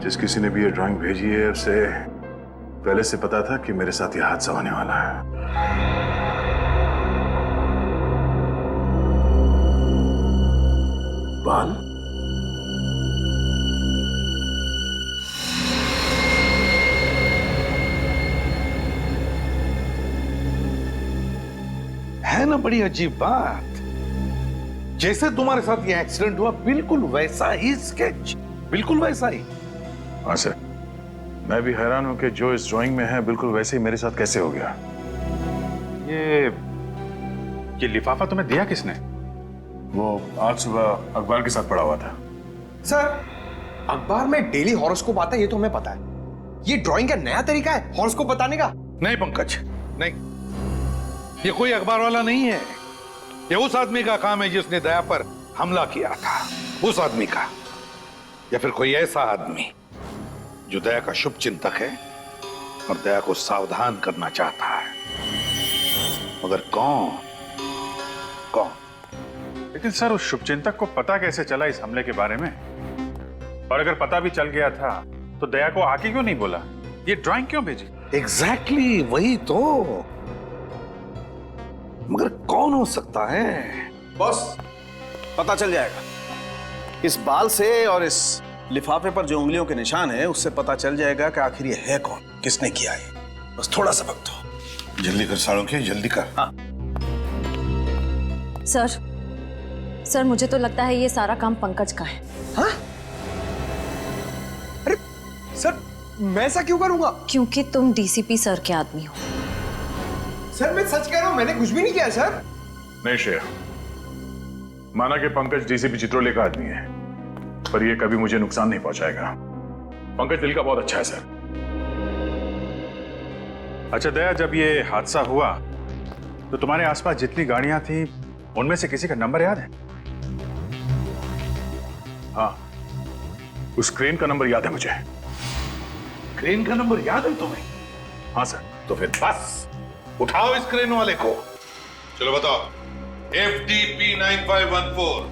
जिस किसी ने भी ये ड्राइंग भेजी है उसे पहले से पता था कि मेरे साथ ये हादसा होने वाला है। बाल? है ना बड़ी अजीब बात। जैसे तुम्हारे साथ ये एक्सीडेंट हुआ बिल्कुल वैसा ही स्केच, बिल्कुल वैसा ही। हाँ सर, मैं भी हैरान हूं कि जो इस ड्राइंग में है बिल्कुल वैसे ही मेरे साथ कैसे हो गया। ये लिफाफा तुम्हें दिया किसने? वो आज सुबह अखबार के साथ पड़ा हुआ था। सर, अखबार में डेली हॉरोस्कोप आता है, ये तो हमें पता है। ये ड्राइंग का नया तरीका है हॉरोस्कोप बताने का? नहीं पंकज, नहीं, ये कोई अखबार वाला नहीं है। ये उस आदमी का काम है जिसने दया पर हमला किया था, उस आदमी का। या फिर कोई ऐसा आदमी जो दया का शुभ चिंतक है और दया को सावधान करना चाहता है, मगर कौन? कौन? लेकिन सर, उस शुभचिंतक को पता कैसे चला इस हमले के बारे में? और अगर पता भी चल गया था तो दया को आके क्यों नहीं बोला? ये ड्राइंग क्यों भेजी? एग्जैक्टली वही तो। मगर कौन हो सकता है? बॉस, पता चल जाएगा। इस बाल से और इस लिफाफे पर जो उंगलियों के निशान है उससे पता चल जाएगा कि आखिर ये है कौन, किसने किया है। बस थोड़ा सा वक्त दो। जल्दी कर सालों, जल्दी कर। हाँ। सर मुझे तो लगता है ये सारा काम पंकज का है। हाँ? अरे सर, मैं ऐसा क्यों करूंगा? क्योंकि तुम डीसीपी सर के आदमी हो। सर मैं सच कह रहा हूं, मैंने कुछ भी नहीं किया सर। नहीं श्रेया, माना कि पंकज डीसीपी चित्रोले का आदमी है, पर यह कभी मुझे नुकसान नहीं पहुंचाएगा। पंकज दिल का बहुत अच्छा है सर। अच्छा दया, जब ये हादसा हुआ तो तुम्हारे आसपास जितनी गाड़ियां थी उनमें से किसी का नंबर याद है? हाँ, उस क्रेन का नंबर याद है मुझे। क्रेन का नंबर याद है तुम्हें? हाँ सर। तो फिर बस उठाओ इस क्रेन वाले को। चलो बताओ, FTP 9514,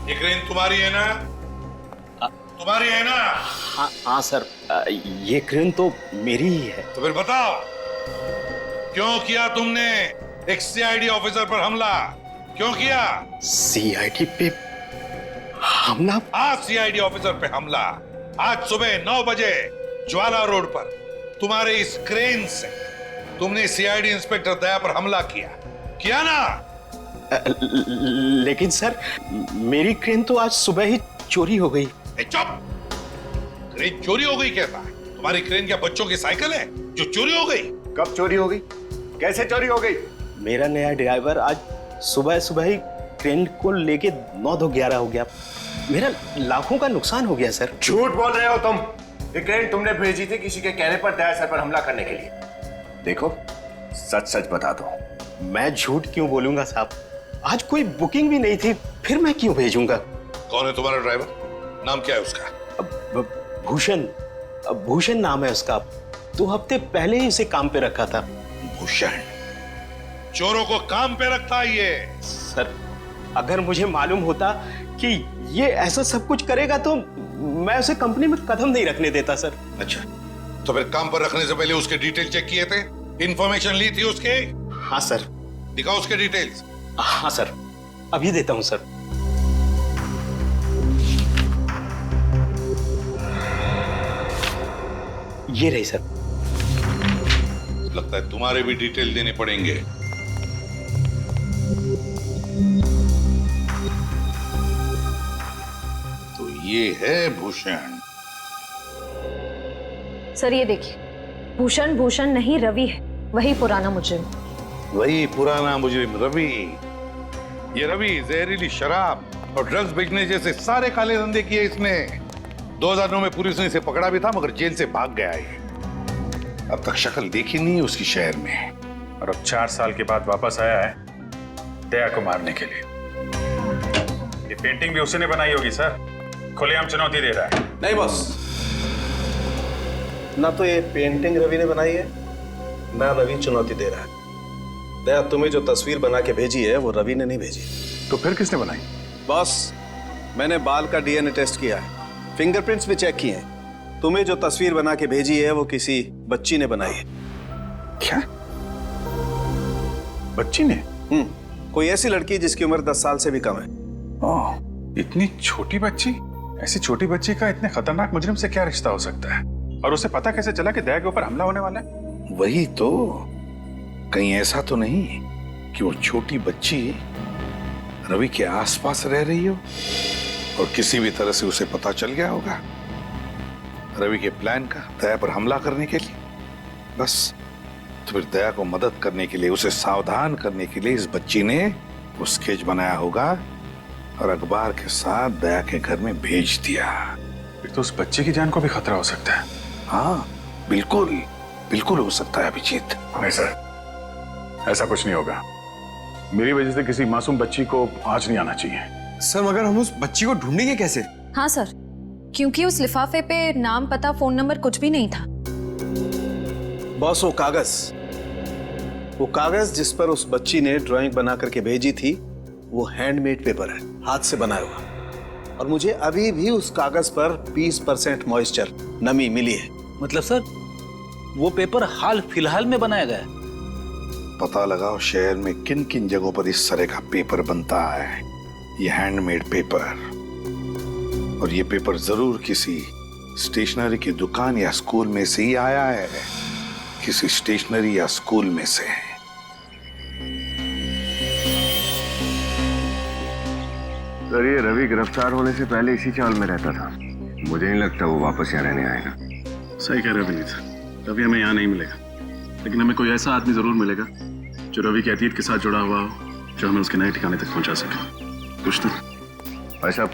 ये क्रेन तुम्हारी है ना? तुम्हारी है ना? हाँ सर, ये क्रेन तो मेरी ही है। तो फिर बताओ, क्यों किया तुमने एक CID ऑफिसर पर हमला? क्यों किया? CID पे हमला? आज CID ऑफिसर पे हमला, आज सुबह 9 बजे ज्वाला रोड पर तुम्हारे इस क्रेन से तुमने CID इंस्पेक्टर दया पर हमला किया ना? लेकिन सर, मेरी क्रेन तो आज सुबह ही चोरी हो गई। चुप! क्रेन चोरी हो गई कहता है? तुम्हारी क्रेन क्या बच्चों की साइकिल है जो चोरी हो गई? कब चोरी हो गई? कैसे चोरी हो गई? मेरा नया ड्राइवर आज सुबह सुबह ही क्रेन को लेके 9-11 हो गया। मेरा लाखों का नुकसान हो गया सर। झूठ बोल रहे हो तुम। ये क्रेन तुमने भेजी थी किसी के कहने पर दया सर पर हमला करने के लिए। देखो, सच सच बता दो। मैं झूठ क्यों बोलूंगा साहब? आज कोई बुकिंग भी नहीं थी, फिर मैं क्यों भेजूंगा? कौन है तुम्हारा ड्राइवर? नाम क्या है उसका? भूषण। भूषण नाम है उसका। 2 हफ्ते पहले ही उसे काम पे रखा था। भूषण? चोरों को काम पे रखता है ये? सर, अगर मुझे मालूम होता कि ये ऐसा सब कुछ करेगा तो मैं उसे कंपनी में कदम नहीं रखने देता सर। अच्छा, तो फिर काम पर रखने से पहले उसके डिटेल चेक किए थे? इंफॉर्मेशन ली थी उसके? हाँ सर। दिखाओ उसके डिटेल्स। हाँ सर, अभी देता हूं सर। ये रही सर। लगता है तुम्हारे भी डिटेल देने पड़ेंगे। तो ये है भूषण। सर ये देखिए, भूषण भूषण नहीं रवि है, वही पुराना मुजरिम। वही पुराना मुजरिम रवि। ये रवि जहरीली शराब और ड्रग्स बेचने जैसे सारे काले धंधे किए इसने। 2009 में पुलिस ने इसे पकड़ा भी था, मगर जेल से भाग गया है। अब तक शक्ल देखी नहीं उसकी शहर में, और अब 4 साल के बाद वापस आया है दया को मारने के लिए। ये पेंटिंग भी उसने बनाई होगी सर, खुलेआम चुनौती दे रहा है। नहीं बॉस, ना तो ये पेंटिंग रवि ने बनाई है, ना रवि चुनौती दे रहा है। दया, तुम्हें जो तस्वीर बना के भेजी है वो रवि ने नहीं भेजी। तो फिर किसने बनाई? बॉस, मैंने बाल का DNA टेस्ट किया है, फिंगरप्रिंट्स भी चेक किए हैं। तुम्हें जो तस्वीर बना के भेजी है वो किसी बच्ची ने बनाई है। क्या? बच्ची ने? कोई ऐसी लड़की जिसकी उम्र 10 साल से भी कम है। ओह, इतनी छोटी बच्ची? ऐसी छोटी बच्ची का इतने खतरनाक मुजरिम से क्या रिश्ता हो सकता है? और उसे पता कैसे चला कि दया के ऊपर हमला होने वाला है? वही तो, कहीं ऐसा तो नहीं कि वो छोटी बच्ची रवि के आसपास रह रही हो और किसी भी तरह से उसे पता चल गया होगा रवि के प्लान का दया पर हमला करने के लिए। बस तो फिर दया को मदद करने के लिए, उसे सावधान करने के लिए इस बच्ची ने वो स्केच बनाया होगा और अखबार के साथ दया के घर में भेज दिया। फिर तो उस बच्चे की जान को भी खतरा हो सकता है। हाँ बिल्कुल, बिल्कुल हो सकता है अभिजीत। नहीं सर, ऐसा कुछ नहीं होगा। मेरी वजह से किसी मासूम बच्ची को आज नहीं आना चाहिए। सर मगर हम उस बच्ची को ढूंढेंगे कैसे? हाँ सर, क्योंकि उस लिफाफे पे नाम, पता, फोन नंबर कुछ भी नहीं था। बॉस, वो कागज जिस पर उस बच्ची ने ड्राइंग बना करके भेजी थी वो हैंडमेड पेपर है, हाथ से बनाया हुआ। और मुझे अभी भी उस कागज पर 20% मॉइस्चर, नमी मिली है। मतलब सर वो पेपर हाल फिलहाल में बनाया गया है? पता लगाओ शहर में किन किन जगहों पर इस तरह का पेपर बनता है, ये हैंडमेड पेपर। और ये पेपर जरूर किसी स्टेशनरी की दुकान या स्कूल में से ही आया है, किसी स्टेशनरी या स्कूल में से। सर ये रवि गिरफ्तार होने से पहले इसी चाल में रहता था। मुझे नहीं लगता वो वापस यहाँ रहने आएगा। सही कह रहे विनीत, रवि हमें यहाँ नहीं मिलेगा, लेकिन हमें कोई ऐसा आदमी जरूर मिलेगा जो रवि के अतीत के साथ जुड़ा हुआ हो, जो हमें उसके नए ठिकाने तक पहुंचा सके। कुछ तो भाई साहब,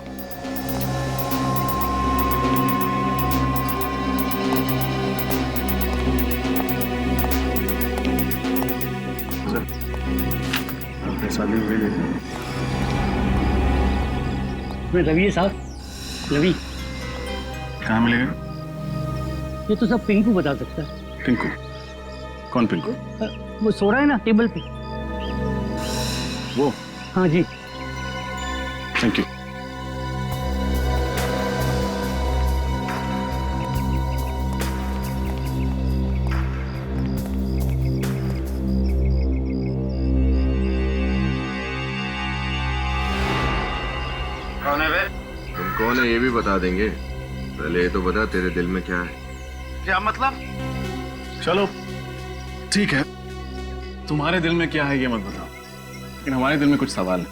शादी हुई लेकिन रवि है साहब, रवि। कहाँ मिलेगा? ये तो सब पिंकू बता सकता है। पिंकू? कौन पिंकू? वो सो रहा है ना टेबल पे। वो? हाँ जी। Thank you. तुम कौन है ये भी बता देंगे। पहले ये तो बता तेरे दिल में क्या है। क्या मतलब? चलो ठीक है, तुम्हारे दिल में क्या है ये मत बताओ, लेकिन हमारे दिल में कुछ सवाल है,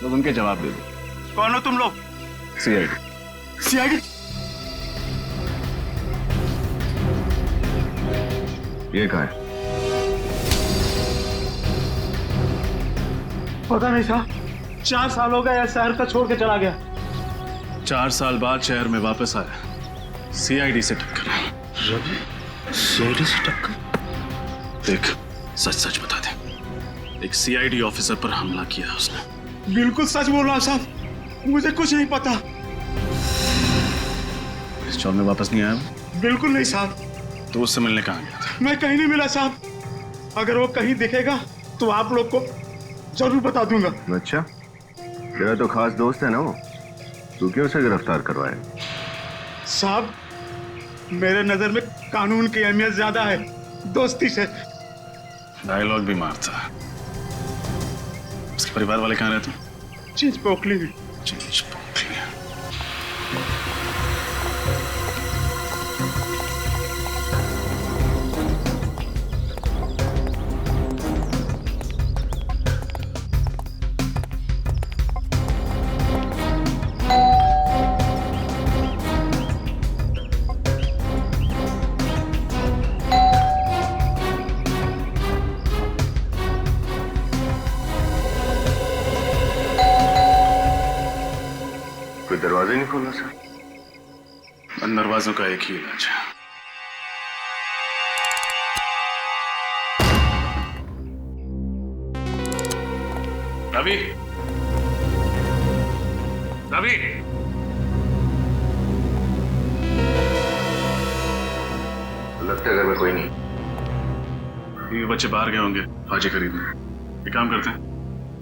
तो उनके जवाब दे दो। कौन हो तुम लोग? सीआईडी। सीआईडी? ये कहाँ है? पता नहीं साहब, 4 साल हो गए शहर का छोड़ के चला गया। 4 साल बाद शहर में वापस आया, सीआईडी से टक्कर। सीआईडी से टक्कर? देख, सच सच बता दे, एक सीआईडी ऑफिसर पर हमला किया उसने। बिल्कुल सच बोल रहा हूँ साहब, मुझे कुछ नहीं पता। इस चौर में वापस नहीं आया वो? बिल्कुल नहीं साहब। तो उससे मिलने कहाँ गया था? मैं कहीं नहीं मिला साहब। अगर वो कहीं दिखेगा तो आप लोग को जरूर बता दूंगा। अच्छा, तेरा तो खास दोस्त है ना वो, तू क्यों उसे गिरफ्तार करवाया? साहब मेरे नजर में कानून की अहमियत ज्यादा है दोस्ती से। डायलॉग भी मारता। उसके परिवार वाले कहाँ रहते हैं? चीज पोखली में। चीज पोखली। कोई दरवाजे नहीं खोला सर? बंद दरवाजों का एक ही इलाज है। रवि, रवि, लगता है घर में कोई नहीं। ये बच्चे बाहर गए होंगे भाजी खरीदने। एक काम करते हैं,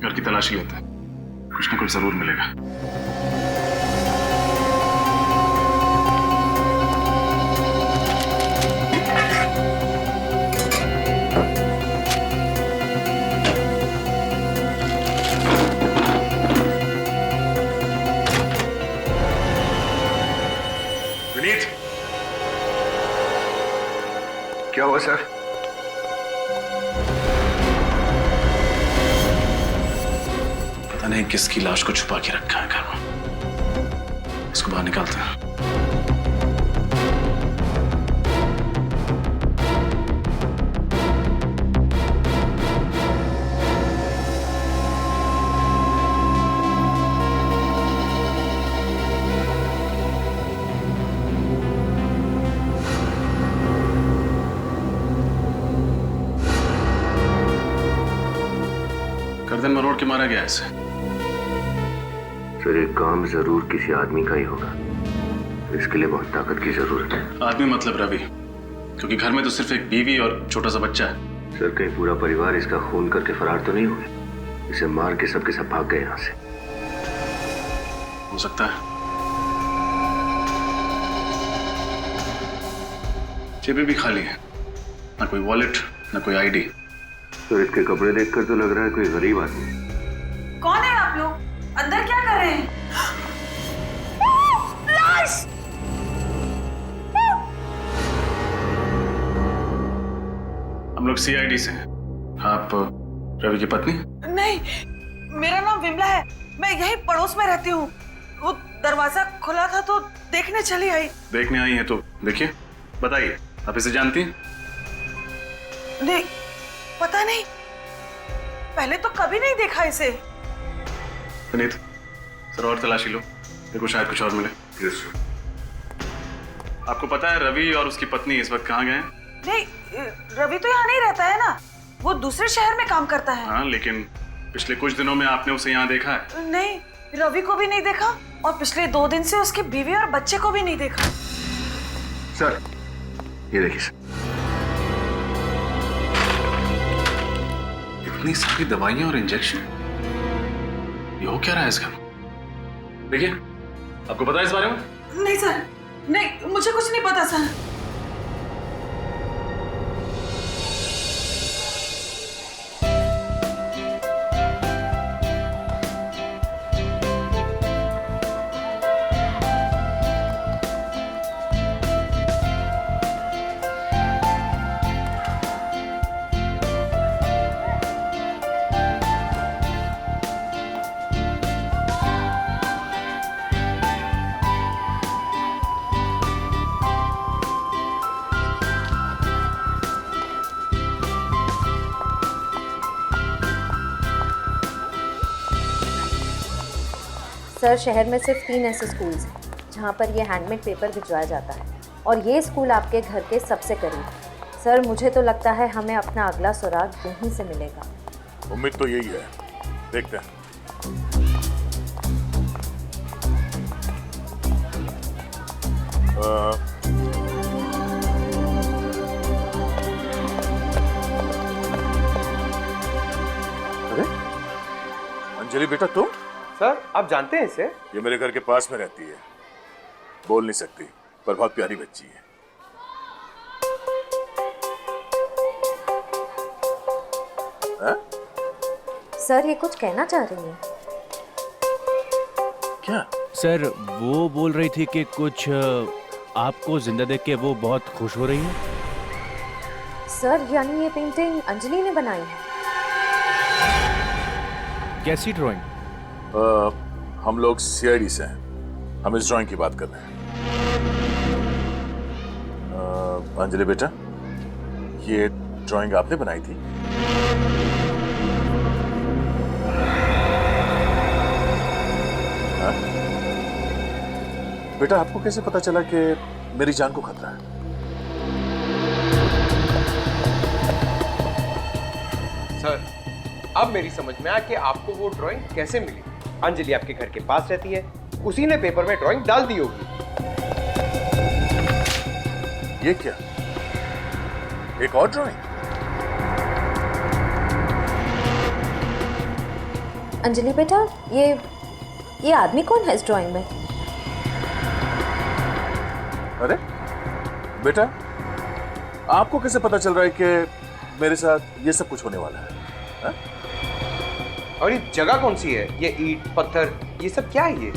घर की तलाशी लेते हैं, कुछ ना कुछ जरूर मिलेगा। क्या हुआ सर? पता नहीं किसकी लाश को छुपा के रखा है घर में। इसको बाहर निकालते हैं। गर्दन मरोड़ के मारा गया इसे। सर, ये काम जरूर किसी आदमी का ही होगा। इसके लिए बहुत ताकत की जरूरत है। आदमी मतलब रवि, क्योंकि घर में तो सिर्फ एक बीवी और छोटा सा बच्चा है। सर, कहीं पूरा परिवार इसका खून करके फरार तो नहीं हुए? इसे मार के सबके सब भाग गए यहाँ से। हो सकता है। जेबें भी खाली है, ना कोई वॉलेट ना कोई आईडी। तो इसके कपड़े देखकर तो लग रहा है कोई गरीब आदमी। कौन है आप लोग? अंदर क्या कर रहे हैं? लाश! हम लोग सीआईडी से हैं। आप रवि की पत्नी? नहीं, मेरा नाम विमला है। मैं यही पड़ोस में रहती हूँ। वो दरवाजा खुला था तो देखने चली आई। देखने आई हैं तो देखिए, बताइए, आप इसे जानती हैं? नहीं, पता नहीं, पहले तो कभी नहीं देखा इसे। पुनीत, सर और तलाशी लो, देखो शायद कुछ और मिले। Yes sir. आपको पता है रवि और उसकी पत्नी इस वक्त कहाँ गए हैं? नहीं, रवि तो यहाँ नहीं रहता है ना, वो दूसरे शहर में काम करता है। हाँ, लेकिन पिछले कुछ दिनों में आपने उसे यहाँ देखा है? नहीं, रवि को भी नहीं देखा और पिछले 2 दिन से उसकी बीवी और बच्चे को भी नहीं देखा। सर, ये देखिए सर। इतनी सारी दवाइयां और इंजेक्शन, ये हो क्या रहा है इसका? देखिए, आपको पता है इस बारे में? नहीं सर, नहीं, मुझे कुछ नहीं पता सर। सर, शहर में सिर्फ 3 ऐसे स्कूल्स हैं जहाँ पर ये हैंडमेड पेपर भिजवाया जाता है और ये स्कूल आपके घर के सबसे करीब है। सर, मुझे तो लगता है हमें अपना अगला सुराग यहीं से मिलेगा। उम्मीद तो यही है, देखते हैं। अरे अंजलि बेटा, तुम? सर, आप जानते हैं इसे? ये मेरे घर के पास में रहती है, बोल नहीं सकती पर बहुत प्यारी बच्ची है। हा? सर, ये कुछ कहना चाह रही है? क्या? सर, वो बोल रही थी कि कुछ आपको जिंदा देख के वो बहुत खुश हो रही है। सर, यानी ये पेंटिंग अंजलि ने बनाई है? कैसी ड्राइंग? हम लोग सीआईडी से हैं, हम इस ड्राइंग की बात कर रहे हैं। अंजलि बेटा, ये ड्राइंग आपने बनाई थी? हाँ? बेटा, आपको कैसे पता चला कि मेरी जान को खतरा है? सर, अब मेरी समझ में आया कि आपको वो ड्राइंग कैसे मिली। अंजलि आपके घर के पास रहती है, उसी ने पेपर में ड्राइंग डाल दी होगी। ये क्या, एक और ड्राइंग? अंजलि बेटा, ये आदमी कौन है इस ड्राइंग में? अरे बेटा, आपको कैसे पता चल रहा है कि मेरे साथ ये सब कुछ होने वाला है? हा? और ये जगह कौन सी है? ये ईंट पत्थर ये सब क्या है? ये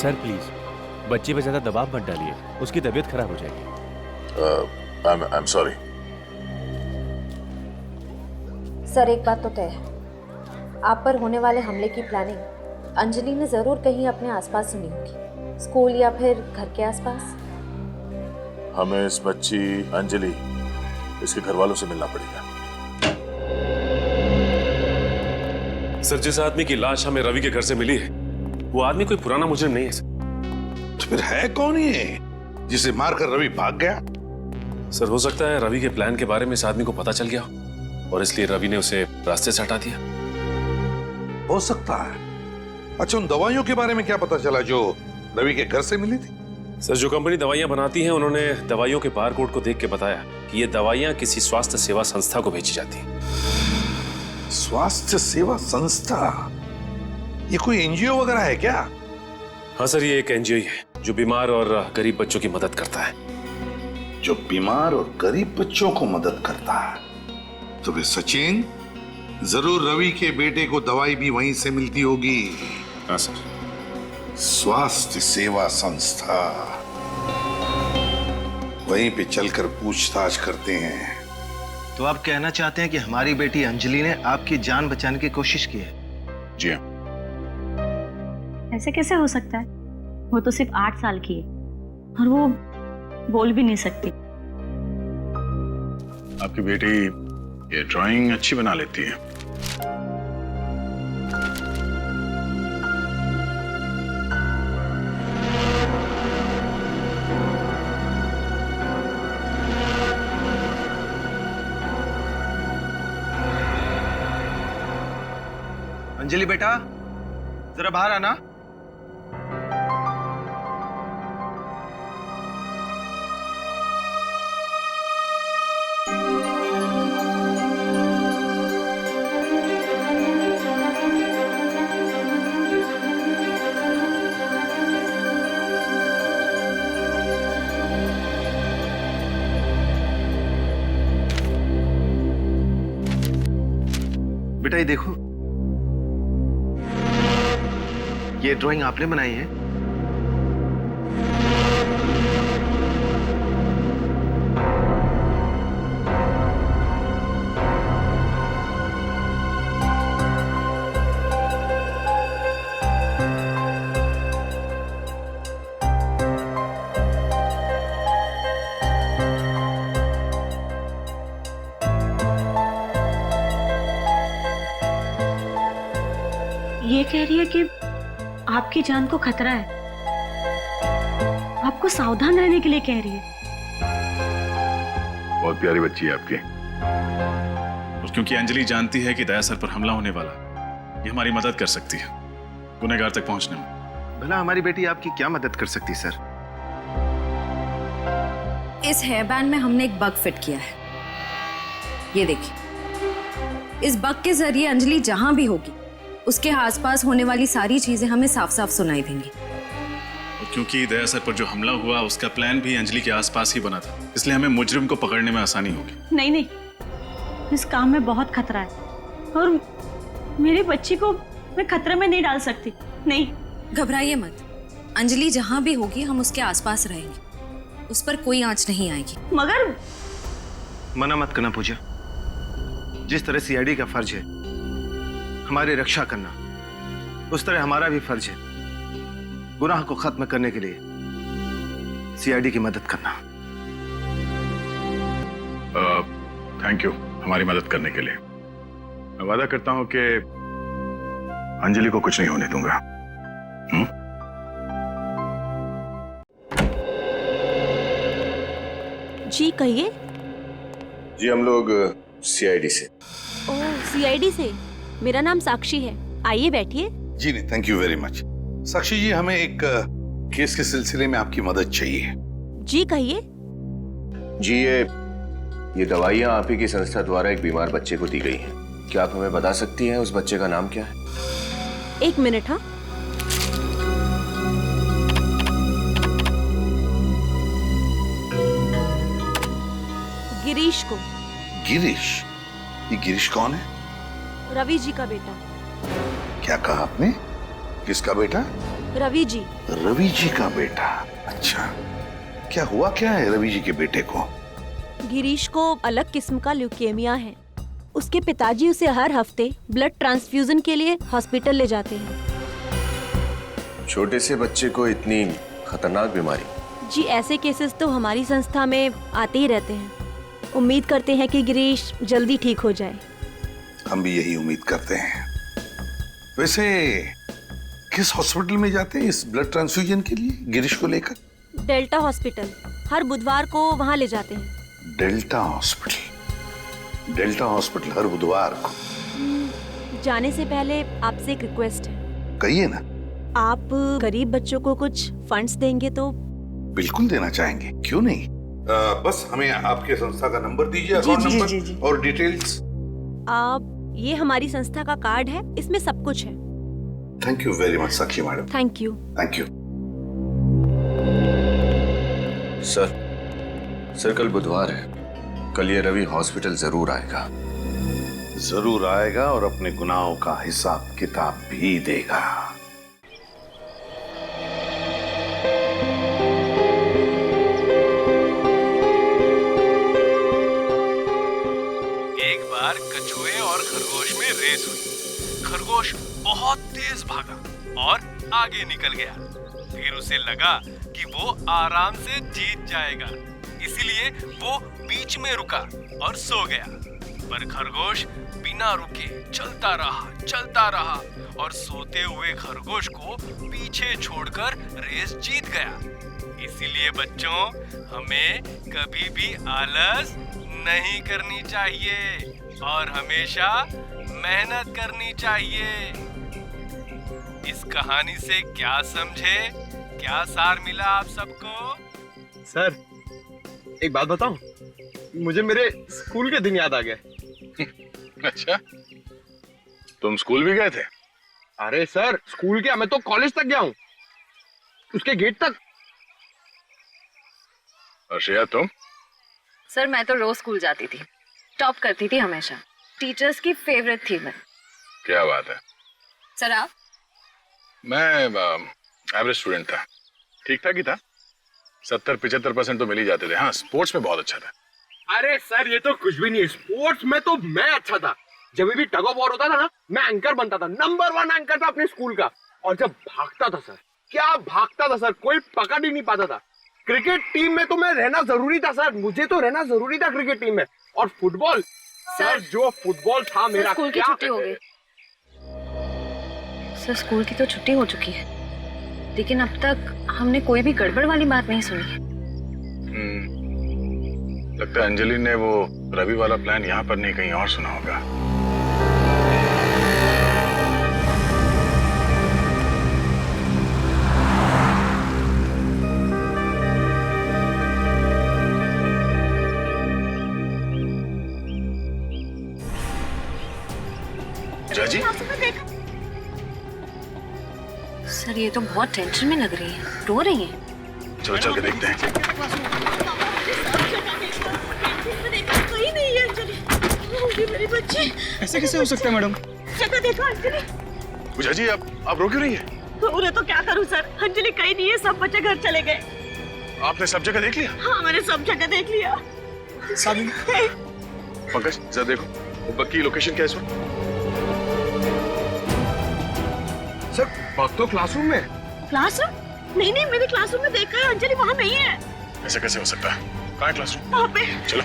सर प्लीज बच्चे पे ज्यादा दबाव मत डालिए, उसकी तबीयत खराब हो जाएगी। I am sorry. सर एक बात तो तय है, आप पर होने वाले हमले की प्लानिंग अंजलि ने जरूर कहीं अपने आसपास सुनी होगी, स्कूल या फिर घर के आसपास। हमें इस बच्ची अंजलि इसके घर वालों से मिलना पड़ेगा। सर जिस आदमी की लाश हमें रवि के घर से मिली है वो आदमी कोई पुराना मुजरिम नहीं है सर। तो फिर है कौन ये जिसे मारकर रवि भाग गया? सर हो सकता है रवि के प्लान के बारे में इस आदमी को पता चल गया और इसलिए रवि ने उसे रास्ते से हटा दिया। हो सकता है। अच्छा, उन दवाइयों के बारे में क्या पता चला जो रवि के घर से मिली थी? सर जो कंपनी दवाइयां बनाती है उन्होंने दवाइयों के बारकोड को देख के बताया कि ये दवाइयां किसी स्वास्थ्य सेवा संस्था को भेजी जाती हैं। स्वास्थ्य सेवा संस्था? ये कोई एनजीओ वगैरह है क्या? हाँ सर, ये एक एनजीओ है जो बीमार और गरीब बच्चों की मदद करता है। जो बीमार और गरीब बच्चों को मदद करता है। तो फिर सचिन, जरूर रवि के बेटे को दवाई भी वहीं से मिलती होगी। हाँ सर। स्वास्थ्य सेवा संस्था, वहीं पे चलकर पूछताछ करते हैं। तो आप कहना चाहते हैं कि हमारी बेटी अंजलि ने आपकी जान बचाने की कोशिश की है? जी हाँ। ऐसे कैसे हो सकता है? वो तो सिर्फ 8 साल की है और वो बोल भी नहीं सकती। आपकी बेटी ये ड्राइंग अच्छी बना लेती है। अंजलि बेटा, जरा बाहर आना। बेटा ये देखो, ये ड्राइंग आपने बनाई है? ये कह रही है कि आपकी जान को खतरा है, आपको सावधान रहने के लिए कह रही है। बहुत प्यारी बच्ची है आपकी। और क्योंकि अंजलि जानती है कि दया सर पर हमला होने वाला है, ये हमारी मदद कर सकती है गुनहगार तक पहुंचने में। भला हमारी बेटी आपकी क्या मदद कर सकती सर? इस हेयर बैंड में हमने एक बग फिट किया है, ये देखिए। इस बग के जरिए अंजलि जहां भी होगी उसके आसपास होने वाली सारी चीजें हमें साफ साफ सुनाई देंगी। और क्योंकि दया सर पर जो हमला हुआ उसका प्लान भी अंजलि के आसपास ही बना था, इसलिए हमें मुजरिम को पकड़ने में आसानी होगी। नहीं नहीं, इस काम में बहुत खतरा है और मेरी बच्ची को मैं खतरे में नहीं डाल सकती। नहीं, घबराइए मत, अंजलि जहां भी होगी हम उसके आसपास रहेंगे, उस पर कोई आंच नहीं आएगी। मगर मना मत करना पूजा। जिस तरह सीआईडी का फर्ज है हमारी रक्षा करना, उस तरह हमारा भी फर्ज है गुनाह को खत्म करने के लिए सीआईडी की मदद करना। थैंक यू हमारी मदद करने के लिए। मैं वादा करता हूं कि अंजलि को कुछ नहीं होने दूंगा। जी कहिए। जी हम लोग सीआईडी से। ओह, सीआईडी से। मेरा नाम साक्षी है, आइए बैठिए। जी नहीं, थैंक यू वेरी मच। साक्षी जी, हमें एक केस के सिलसिले में आपकी मदद चाहिए। जी कहिए। जी ये दवाइयाँ आप ही की संस्था द्वारा एक बीमार बच्चे को दी गई हैं। क्या आप हमें बता सकती हैं उस बच्चे का नाम क्या है? एक मिनट। हाँ, गिरीश को। गिरीश? ये गिरीश कौन है? रवि जी का बेटा। क्या कहा आपने? किसका बेटा? रवि जी। रवि जी का बेटा? अच्छा, क्या हुआ क्या है रवि जी के बेटे को? गिरीश को अलग किस्म का ल्यूकेमिया है। उसके पिताजी उसे हर हफ्ते ब्लड ट्रांसफ्यूजन के लिए हॉस्पिटल ले जाते हैं। छोटे से बच्चे को इतनी खतरनाक बीमारी? जी, ऐसे केसेस तो हमारी संस्था में आते ही रहते हैं। उम्मीद करते हैं कि गिरीश जल्दी ठीक हो जाए। हम भी यही उम्मीद करते हैं। वैसे किस हॉस्पिटल में जाते हैं इस ब्लड ट्रांसफ्यूजन के लिए गिरीश को लेकर? डेल्टा हॉस्पिटल, हर बुधवार को वहाँ ले जाते हैं। Delta hospital? डेल्टा हॉस्पिटल हर बुधवार को? जाने से पहले आपसे एक रिक्वेस्ट है। कहिए ना। आप गरीब बच्चों को कुछ फंड्स देंगे तो? बिल्कुल देना चाहेंगे, क्यों नहीं। बस हमें आपके संस्था का नंबर दीजिए, अकाउंट नंबर और डिटेल्स। आप, ये हमारी संस्था का कार्ड है, इसमें सब कुछ है। Thank you very much Sakshi madam. Thank you. Thank you. Sir कल बुधवार है, कल ये रवि हॉस्पिटल जरूर आएगा। जरूर आएगा और अपने गुनाहों का हिसाब किताब भी देगा। एक बार कछुए और खरगोश में रेस हुई। खरगोश बहुत तेज भागा और आगे निकल गया। फिर उसे लगा कि वो आराम से जीत जाएगा, इसलिए वो बीच में रुका और सो गया। पर खरगोश बिना रुके चलता रहा और सोते हुए खरगोश को पीछे छोड़कर रेस जीत गया। इसीलिए बच्चों, हमें कभी भी आलस नहीं करनी चाहिए और हमेशा मेहनत करनी चाहिए। इस कहानी से क्या समझे, क्या सार मिला आप सबको? सर एक बात बताऊं, मुझे मेरे स्कूल के दिन याद आ गए। अच्छा, तुम स्कूल भी गए थे? अरे सर, स्कूल क्या, मैं तो कॉलेज तक गया हूँ, उसके गेट तक। और श्रेया तुम? सर मैं तो रोज स्कूल जाती थी, टॉप करती थी हमेशा, टीचर्स की फेवरेट थी मैं। क्या बात है। सर आप? मैं एवरेज स्टूडेंट था, ठीक ठाक ही था, 70-75% तो मिल ही जाते थे। हाँ, स्पोर्ट्स में बहुत अच्छा था। अरे सर ये तो कुछ भी नहीं है, स्पोर्ट्स में तो मैं अच्छा था। जब भी टग ऑफ वॉर होता था ना, मैं एंकर बनता था, नंबर 1 एंकर था अपने स्कूल का। और जब भागता था सर, क्या भागता था सर, कोई पकड़ ही नहीं पाता था। क्रिकेट टीम में तो मैं रहना जरूरी था सर, मुझे तो रहना जरूरी था क्रिकेट टीम में। और फुटबॉल सर, जो फुटबॉल था मेरा, स्कूल की छुट्टी हो गई सर, स्कूल की तो छुट्टी हो चुकी है, लेकिन अब तक हमने कोई भी गड़बड़ वाली बात नहीं सुनी। लगता है अंजलि ने वो रवि वाला प्लान यहाँ पर नहीं कहीं और सुना होगा। जाजी? सर ये तो बहुत टेंशन में लग रही है, रो रही है। चलो चल के देखते हैं। कहीं नहीं है अंजलि, मेरी बच्ची। ऐसे कैसे हो सकता है मैडम? जगह देखो अंजलि। जाजी आप रो क्यों रही है? उन्हें तो क्या करूं सर, अंजलि कहीं नहीं है, सब बच्चे घर चले गए। आपने सब जगह देख लिया? हाँ मैंने सब जगह देख लिया। पंकज जरा देखो वो बग की लोकेशन क्या है इस वक्त? सर बग तो क्लासरूम में। क्लासरूम? नहीं मैंने क्लासरूम में देखा है, अंजलि वहाँ नहीं है। ऐसा कैसे हो सकता है? कहाँ है क्लासरूम? वहाँ पे। चलो।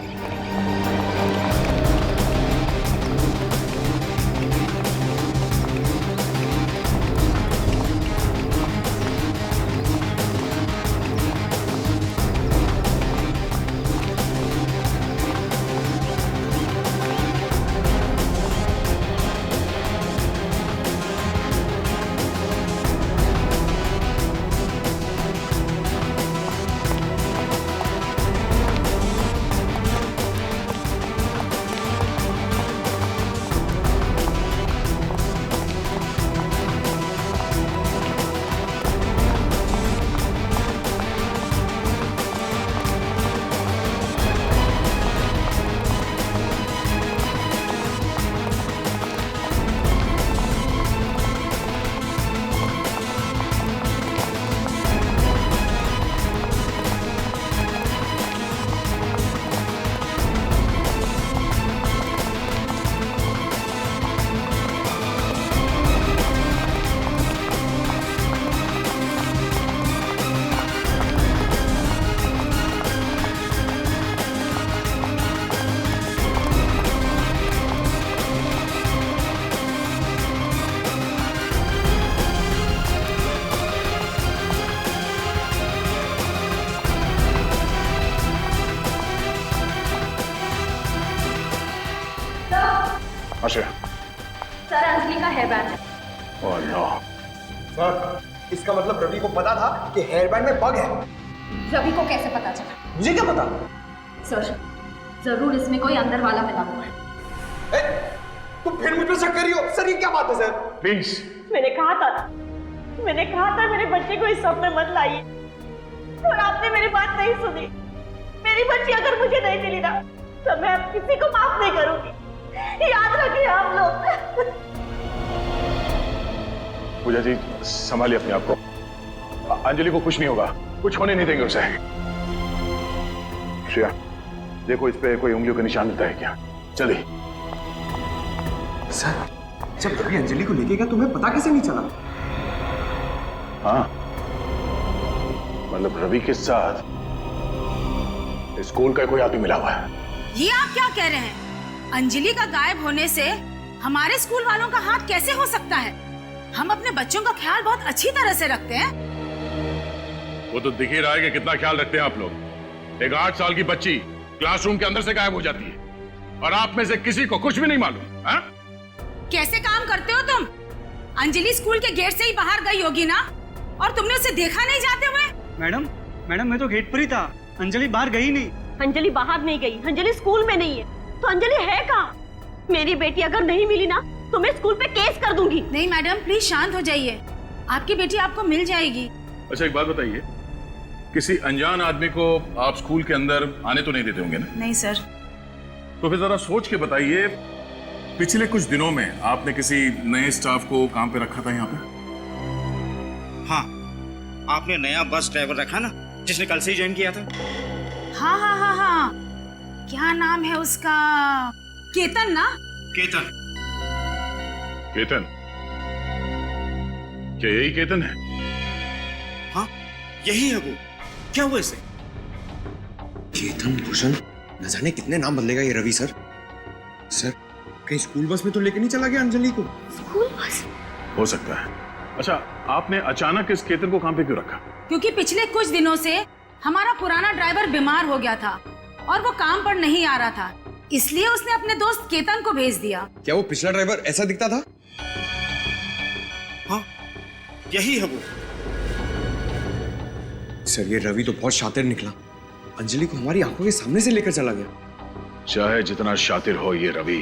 आश्रय। सर अंजलि का हेयर बैंड है। Oh no. सर इसका मतलब रवि को पता था कि हेयर बैंड में बग है। रवि को कैसे पता चला? मुझे क्या पता? सर जरूर इसमें कोई अंदर वाला मिला हुआ है। तुम फिर मुझ पर शक कर रही हो? सर ये क्या बात है सर? प्लीज। मैंने कहा था मेरे बच्चे को इस सब में मत लाइए, और आपने मेरी बात नहीं सुनी। मेरी बच्ची अगर मुझे नहीं मिली ना तो मैं अब किसी को माफ नहीं करूंगी, याद रखिए आप लोग। पूजा जी संभालिए अपने आप को। अंजलि को कुछ नहीं होगा, कुछ होने नहीं देंगे उसे। श्रेया देखो इस पे कोई उंगलियों का निशान मिलता है क्या? जल्दी। सर जब रवि अंजलि को लेके गया तुम्हें पता कैसे नहीं चला? हाँ मतलब रवि के साथ स्कूल का कोई आदमी मिला हुआ है। ये आप क्या कह रहे हैं? अंजलि का गायब होने से हमारे स्कूल वालों का हाथ कैसे हो सकता है? हम अपने बच्चों का ख्याल बहुत अच्छी तरह से रखते हैं। वो तो दिख ही रहा है कि कितना ख्याल रखते हैं आप लोग। एक 8 साल की बच्ची क्लासरूम के अंदर से गायब हो जाती है और आप में से किसी को कुछ भी नहीं मालूम। हाँ? कैसे काम करते हो तुम? अंजलि स्कूल के गेट से ही बाहर गई होगी ना, और तुमने उसे देखा नहीं जाते हुए? मैडम मैं तो गेट पर ही था, अंजलि बाहर गई नहीं। अंजलि बाहर नहीं गई, अंजलि स्कूल में नहीं है, तो अंजलि है कहाँ? मेरी बेटी अगर नहीं मिली ना तो मैं स्कूल पे केस कर दूंगी। नहीं मैडम प्लीज शांत हो जाइए, आपकी बेटी आपको मिल जाएगी। अच्छा एक बात बताइए, किसी अनजान आदमी को आप स्कूल के अंदर आने तो नहीं देते होंगे ना? नहीं सर। तो फिर जरा सोच के बताइए, पिछले कुछ दिनों में आपने किसी नए स्टाफ को काम पे रखा था यहाँ पे? हाँ, आपने नया बस ड्राइवर रखा ना, जिसने कल से ही ज्वाइन किया था। हाँ हाँ हाँ हाँ, क्या नाम है उसका? केतन ना? केतन। केतन? क्या यही केतन है? हाँ यही है वो। क्या हुआ इसे? केतन भूषण, न जाने कितने नाम बदलेगा ये रवि सर। सर कहीं स्कूल बस में तो लेके नहीं चला गया अंजलि को? School bus? हो सकता है। अच्छा आपने अचानक इस केतन को काम पे क्यों रखा? क्योंकि पिछले कुछ दिनों से हमारा पुराना ड्राइवर बीमार हो गया था और वो काम पर नहीं आ रहा था, इसलिए उसने अपने दोस्त केतन को भेज दिया। क्या वो पिछला ड्राइवर ऐसा दिखता था? हाँ यही है वो। सर ये रवि तो बहुत शातिर निकला, अंजलि को हमारी आंखों के सामने से लेकर चला गया। चाहे जितना शातिर हो ये रवि,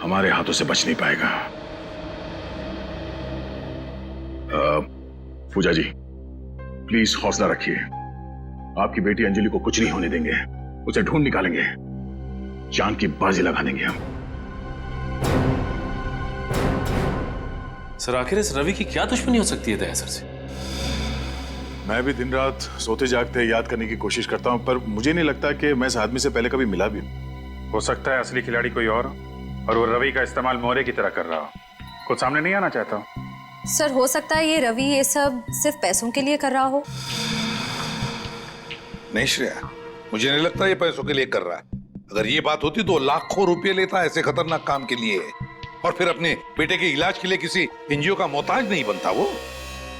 हमारे हाथों से बच नहीं पाएगा। पूजा जी प्लीज हौसला रखिए, आपकी बेटी अंजलि को कुछ नहीं होने देंगे, उसे ढूंढ निकालेंगे, जान की बाजी लगा देंगे हम। सर आखिर इस रवि की क्या दुश्मनी हो सकती है दया सर से? मैं भी दिन रात सोते जागते याद करने की कोशिश करता हूं, पर मुझे नहीं लगता कि मैं इस आदमी से पहले कभी मिला भी हूं। हो सकता है असली खिलाड़ी कोई और वो रवि का इस्तेमाल मोरे की तरह कर रहा हो, कुछ सामने नहीं आना चाहता हूं। सर हो सकता है ये रवि ये सब सिर्फ पैसों के लिए कर रहा हो। नहीं श्रेया, मुझे नहीं लगता ये पैसों के लिए कर रहा है। अगर ये बात होती तो लाखों रुपए लेता ऐसे खतरनाक काम के लिए, और फिर अपने बेटे के इलाज के लिए किसी एनजीओ का मोहताज नहीं बनता वो।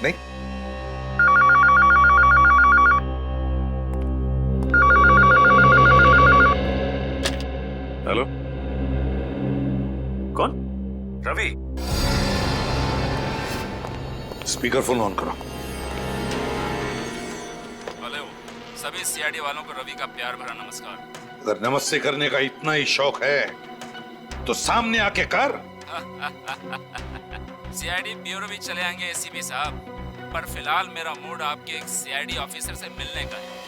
नहीं हेलो कौन? रवि, स्पीकर फोन ऑन करो। हेलो, सभी सीआईडी वालों को रवि का प्यार भरा नमस्कार। अगर नमस्ते करने का इतना ही शौक है तो सामने आके कर। सीआईडी ब्यूरो भी चले आएंगे एसीपी साहब, पर फिलहाल मेरा मूड आपके एक सीआईडी ऑफिसर से मिलने का है।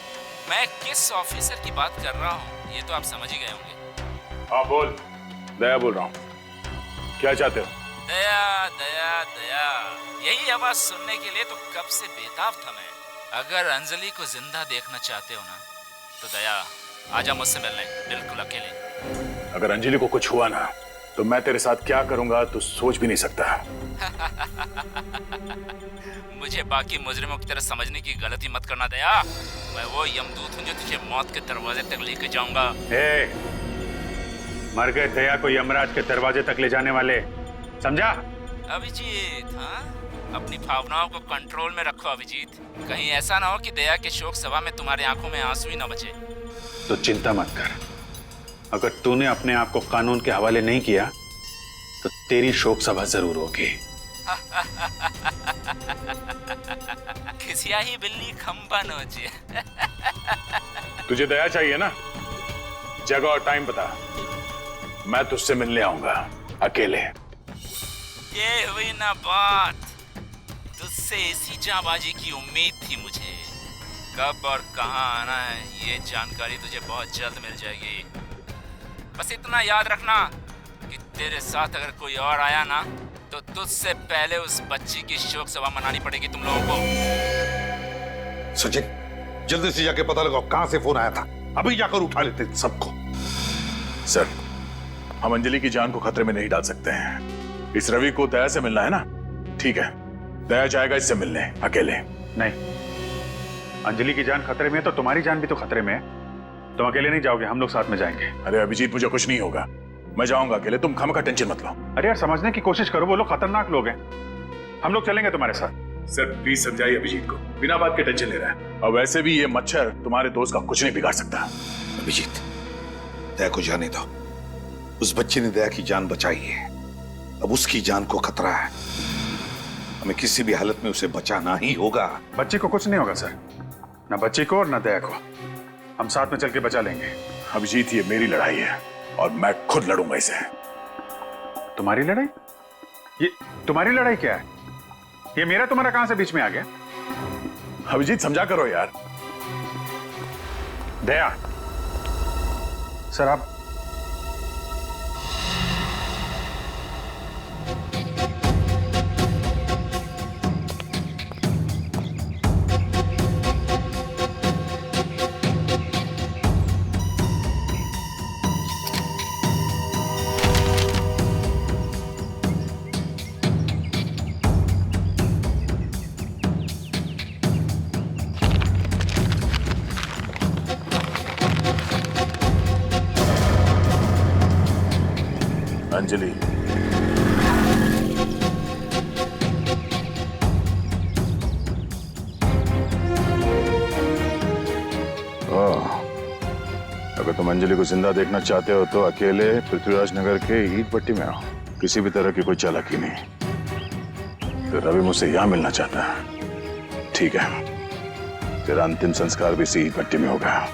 मैं किस ऑफिसर की बात कर रहा हूँ ये तो आप समझ ही गए होंगे। हाँ बोल। दया बोल रहा हूँ, क्या चाहते हो? दया दया दया, यही आवाज सुनने के लिए तो कब से बेताब था मैं। अगर अंजलि को जिंदा देखना चाहते हो ना तो दया आजा मुझसे मिलने, बिल्कुल अकेले। अगर अंजलि को कुछ हुआ ना तो मैं तेरे साथ क्या करूंगा तो सोच भी नहीं सकता। मुझे बाकी मुजरिमों की तरह समझने की गलती मत करना दया। मैं वो यमदूत हूँ जो तुझे मौत के दरवाजे तक लेके जाऊंगा। मर गए दया को यमराज के दरवाजे तक ले जाने वाले, समझा? अभिजीत, हाँ अपनी भावनाओं को कंट्रोल में रखो अभिजीत। कहीं ऐसा ना हो कि दया के शोक सभा में तुम्हारी आंखों में आंसू ही ना बचे। तो चिंता मत कर, अगर तूने अपने आप को कानून के हवाले नहीं किया तो तेरी शोक सभा जरूर होगी। खिसिया ही बिल्ली खंबा नोचे। तुझे दया चाहिए ना? जगह और टाइम बता, मैं तुझसे मिलने आऊंगा अकेले। ये हुई ना बात। तुझसे इसी जाबाजी की उम्मीद थी मुझे। कब और कहां आना है ये जानकारी तुझे बहुत जल्द मिल जाएगी। बस इतना याद रखना कि तेरे साथ अगर कोई और आया ना तो तुझसे पहले उस बच्ची की शोक सभा मनानी पड़ेगी तुम लोगों को। सचिन, जल्दी से जाके पता लगाओ कहां से फोन आया था। अभी जाकर उठा लेते सबको। सर, हम अंजलि की जान को खतरे में नहीं डाल सकते हैं। इस रवि को दया से मिलना है ना? ठीक है, दया जाएगा इससे मिलने अकेले। नहीं, अंजलि की जान खतरे में है तो तुम्हारी जान भी तो खतरे में है। तुम अकेले नहीं जाओगे, हम लोग साथ में जाएंगे। अरे अभिजीत, मुझे कुछ नहीं होगा, मैं जाऊंगा अकेले, तुम खामखा टेंशन मत लो। अरे यार, समझने की कोशिश करो, वो लोग खतरनाक लोग हैं। हम लोग चलेंगे तुम्हारे साथ। सर प्लीज समझाइए अभिजीत को, बिना बात के टेंशन ले रहा है। और वैसे भी ये मच्छर तुम्हारे दोस्त का कुछ नहीं बिगाड़ सकता। अभिजीत, दया को जाने दो। उस बच्चे ने दया की जान बचाई है, अब उसकी जान को खतरा है। हमें किसी भी हालत में उसे बचाना ही होगा। बच्चे को कुछ नहीं होगा सर, ना बच्चे को और ना दया को। हम साथ में चल के बचा लेंगे। अभिजीत, ये मेरी लड़ाई है और मैं खुद लड़ूंगा इसे। तुम्हारी लड़ाई? ये तुम्हारी लड़ाई क्या है? ये मेरा तुम्हारा कहां से बीच में आ गया? अभिजीत समझा करो यार। दया, सर आप अंजलि, अगर तुम अंजलि को जिंदा देखना चाहते हो तो अकेले पृथ्वीराज नगर के ईट भट्टी में आओ। किसी भी तरह की कोई चालाकी नहीं। तो रवि मुझसे यहां मिलना चाहता है, ठीक है, तेरा अंतिम संस्कार भी इसी ईट भट्टी में होगा।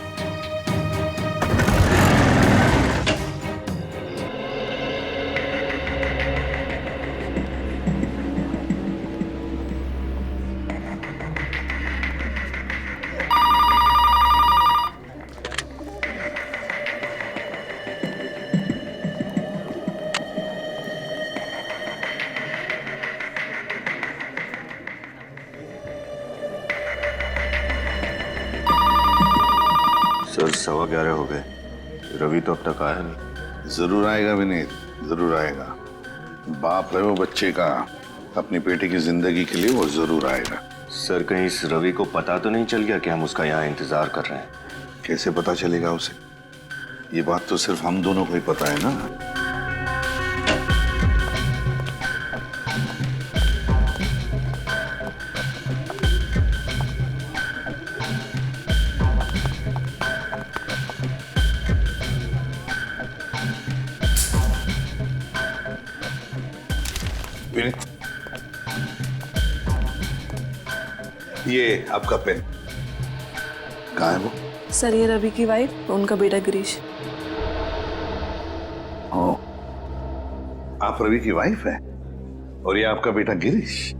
सर 11:15 हो गए, रवि तो अब तक आया नहीं। जरूर आएगा विनीत, जरूर आएगा। बाप है वो बच्चे का, अपनी बेटे की जिंदगी के लिए वो जरूर आएगा। सर कहीं इस रवि को पता तो नहीं चल गया कि हम उसका यहाँ इंतजार कर रहे हैं? कैसे पता चलेगा उसे? ये बात तो सिर्फ हम दोनों को ही पता है ना। ये आपका पेन कहाँ है वो? सर ये रवि की वाइफ, उनका बेटा गिरीश। ओ, आप रवि की वाइफ है और ये आपका बेटा गिरीश।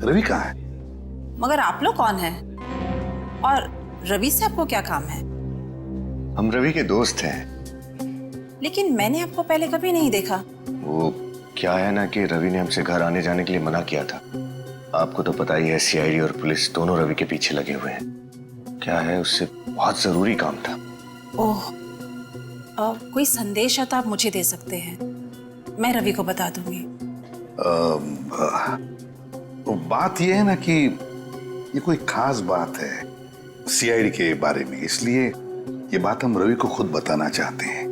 रवि कहाँ है? मगर आप लोग कौन हैं? और रवि से आपको क्या काम है? हम रवि के दोस्त हैं। लेकिन मैंने आपको पहले कभी नहीं देखा। वो क्या है ना कि रवि ने हमसे घर आने जाने के लिए मना किया था। आपको तो पता ही है, सीआईडी और पुलिस दोनों रवि के पीछे लगे हुए हैं। क्या है, उससे बहुत जरूरी काम था। ओह, कोई संदेश है तो आप मुझे दे सकते हैं, मैं रवि को बता दूंगी। बात यह है ना कि ये कोई खास बात है सीआईडी के बारे में, इसलिए ये बात हम रवि को खुद बताना चाहते हैं।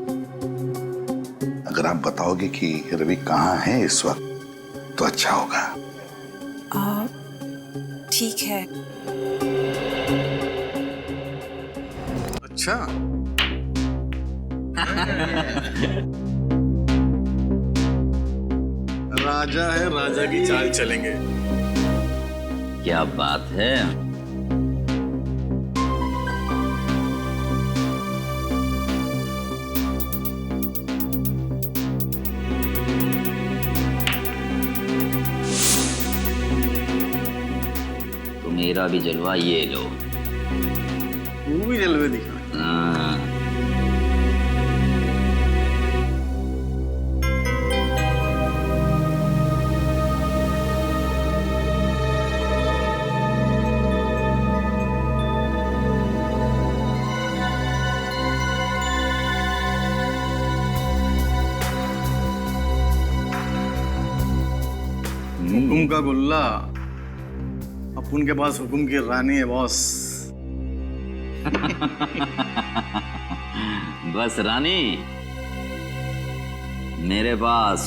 अगर आप बताओगे कि रवि कहाँ है इस वक्त तो अच्छा होगा। ठीक है। अच्छा राजा है, राजा की चाल चलेंगे। क्या बात है। तो मेरा भी जलवा ये लो। तू भी जलवे दिखा। हाँ। हुकुम का गुल्ला, अपन के पास हुकुम की रानी है बॉस। बस रानी, मेरे पास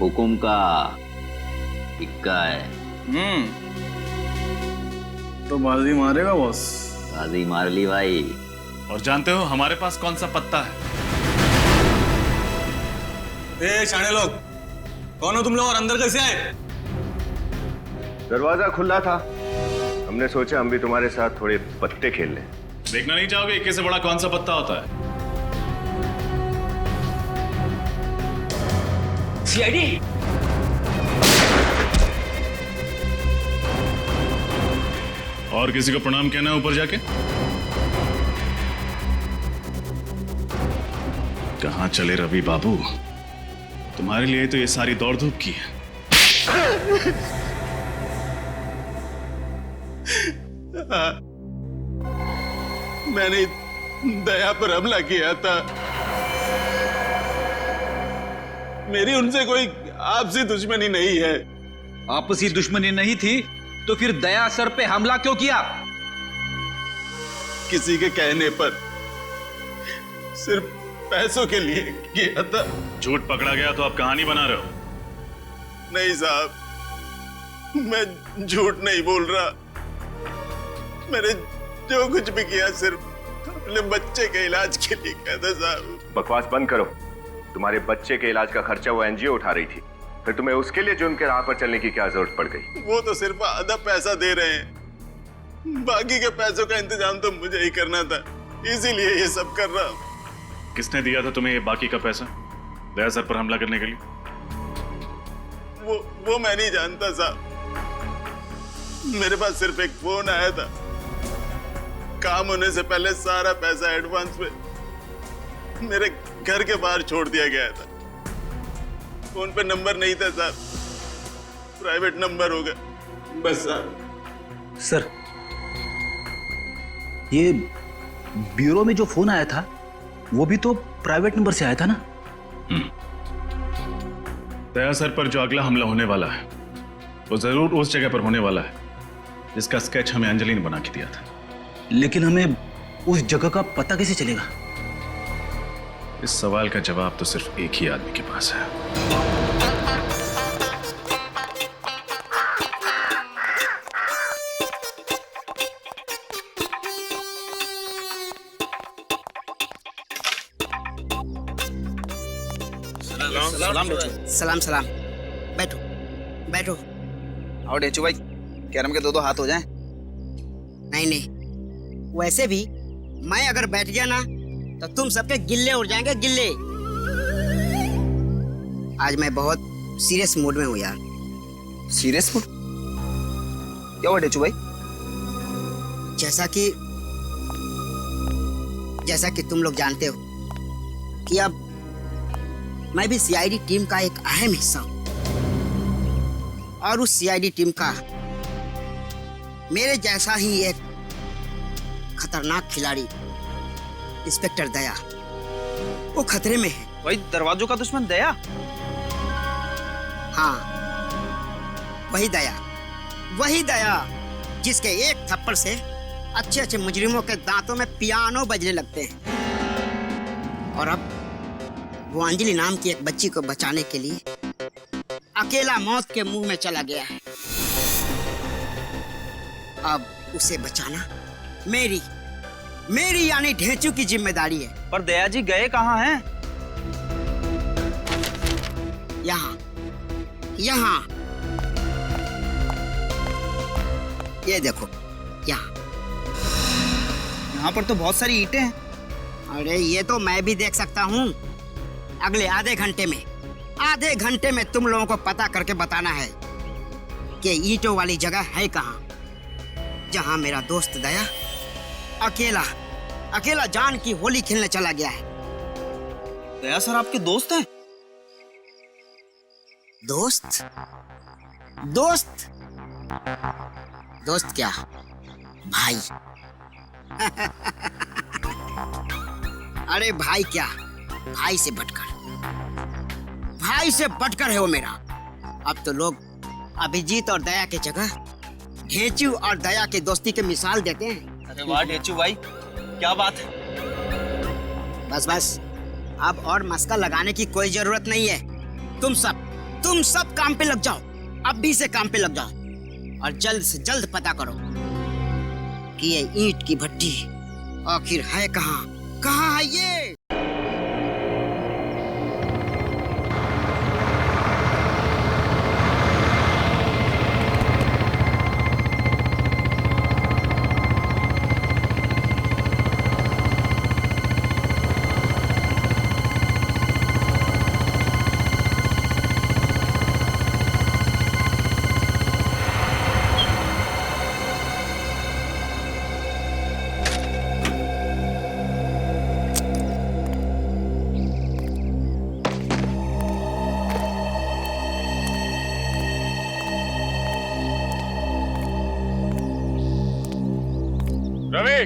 हुकुम का इक्का है। तो बाजी मारेगा बॉस? बाजी मार ली भाई। और जानते हो हमारे पास कौन सा पत्ता है? ए शाणे लोग, कौन हो तुम लोग और अंदर कैसे आए? दरवाजा खुला था, हमने सोचा हम भी तुम्हारे साथ थोड़े पत्ते खेल लें। देखना नहीं चाहोगे इक्के से बड़ा कौन सा पत्ता होता है? सीआईडी। और किसी को प्रणाम कहना है ऊपर जाके? कहां चले रवि बाबू, तुम्हारे लिए तो ये सारी दौड़ धूप की है। मैंने दया पर हमला किया था। मेरी उनसे कोई आपसी दुश्मनी नहीं है। आपसी दुश्मनी नहीं थी तो फिर दया सर पे हमला क्यों किया? किसी के कहने पर, सिर्फ पैसों के लिए किया था। झूठ पकड़ा गया तो आप कहानी बना रहे हो? नहीं साहब, मैं झूठ नहीं बोल रहा। मैंने जो कुछ भी किया सिर्फ अपने बच्चे के इलाज के लिए किया था साहब। बकवास बंद करो। तुम्हारे बच्चे के इलाज का खर्चा वो एनजीओ उठा रही थी, फिर तुम्हें उसके लिए जुर्म के राह पर चलने की क्या जरूरत पड़ गई? वो तो सिर्फ आधा पैसा दे रहे हैं, बाकी के पैसों का इंतजाम तो मुझे ही करना था, इसीलिए ये सब कर रहा हूं। किसने दिया था तुम्हें ये बाकी का पैसा दया सर पर हमला करने के लिए? वो मैं नहीं जानता साहब। मेरे पास सिर्फ एक फोन आया था, काम होने से पहले सारा पैसा एडवांस में मेरे घर के बाहर छोड़ दिया गया था। फोन पे नंबर नहीं था साहब, प्राइवेट नंबर होगा बस साहब। सर, ये ब्यूरो में जो फोन आया था वो भी तो प्राइवेट नंबर से आया था ना? दया सर पर जो अगला हमला होने वाला है वो जरूर उस जगह पर होने वाला है जिसका स्केच हमें अंजलि ने बना के दिया था। लेकिन हमें उस जगह का पता कैसे चलेगा? इस सवाल का जवाब तो सिर्फ एक ही आदमी के पास है। सलाम सलाम। बैठो बैठो। और डेचू भाई, कैरम के दो हाथ हो जाएं। नहीं नहीं, वैसे भी मैं अगर बैठ गया ना तो तुम सबके गिल्ले उड़ जाएंगे, गिल्ले। आज मैं बहुत सीरियस मूड में हूँ यार। Serious mood? क्या हुआ डेचू भाई? जैसा कि तुम लोग जानते हो कि अब मैं भी सीआईडी टीम का एक अहम हिस्सा हूं, और उस सीआईडी टीम का मेरे जैसा ही एक खतरनाक खिलाड़ी इंस्पेक्टर दया, वो खतरे में है। भाई, दरवाजों का दुश्मन दया? हाँ, वही दया जिसके एक थप्पड़ से अच्छे अच्छे मुजरिमों के दांतों में पियानो बजने लगते हैं। और अब वो अंजलि नाम की एक बच्ची को बचाने के लिए अकेला मौत के मुंह में चला गया है। अब उसे बचाना मेरी यानी ढेंचू की जिम्मेदारी है। पर दया जी गए कहाँ हैं? यहाँ, ये देखो यहाँ। यहाँ पर तो बहुत सारी ईंटें हैं। अरे ये तो मैं भी देख सकता हूँ। अगले आधे घंटे में तुम लोगों को पता करके बताना है कि ईंटों वाली जगह है कहाँ, जहाँ मेरा दोस्त दया अकेला जान की होली खेलने चला गया है। दया सर आपके दोस्त हैं? दोस्त क्या भाई? अरे भाई क्या, भाई से बढ़कर है वो मेरा। अब तो लोग अभिजीत और दया की जगह ढेंचू और दया की दोस्ती की मिसाल देते हैं। अरे वाह ढेंचू भाई, क्या बात है। बस अब और मस्का लगाने की कोई जरूरत नहीं है। तुम सब काम पे लग जाओ, अभी से काम पे लग जाओ और जल्द से जल्द पता करो कि ये ईंट की भट्टी आखिर है कहाँ है ये। रवि,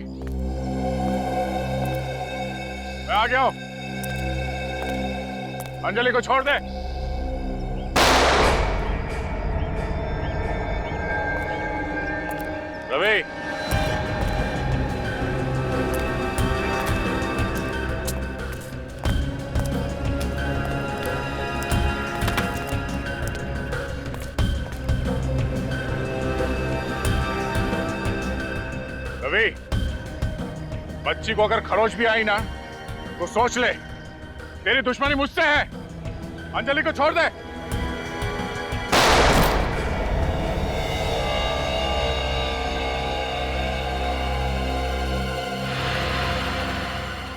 मैं आ गया हूं। अंजलि को छोड़ दे। रवि, रवि, बच्ची को अगर खरोच भी आई ना तो सोच ले, तेरी दुश्मनी मुझसे है। अंजलि को छोड़ दे।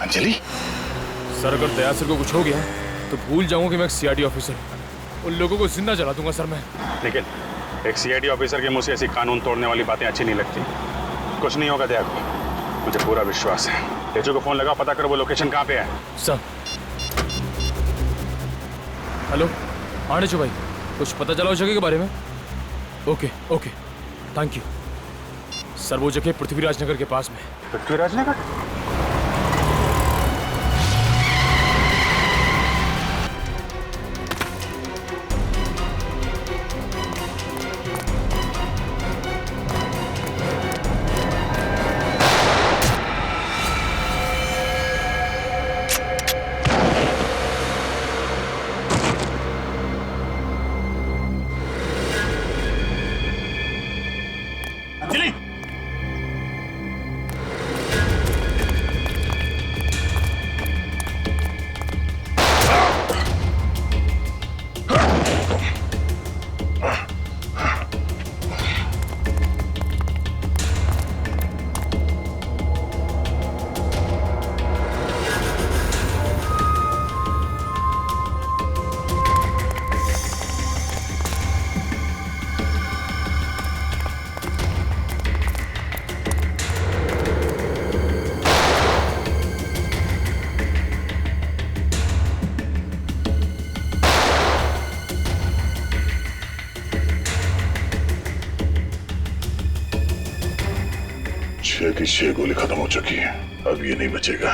अंजलि? सर अगर दया सर को कुछ हो गया तो भूल जाऊंगा कि मैं एक सीआईडी ऑफिसर हूं। उन लोगों को जिंदा जला दूंगा सर मैं। लेकिन एक सीआईडी ऑफिसर के मुंह से ऐसी कानून तोड़ने वाली बातें अच्छी नहीं लगती। कुछ नहीं होगा दया को, मुझे पूरा विश्वास है। तेजू को फोन लगा, पता करो वो लोकेशन कहाँ पे है। सर। हेलो आनेचो भाई, कुछ पता चला उस जगह के बारे में? Okay thank you sir. वो जगह पृथ्वीराज नगर के पास में। पृथ्वीराज नगर? छह की छह गोली खत्म हो चुकी है, अब ये नहीं बचेगा।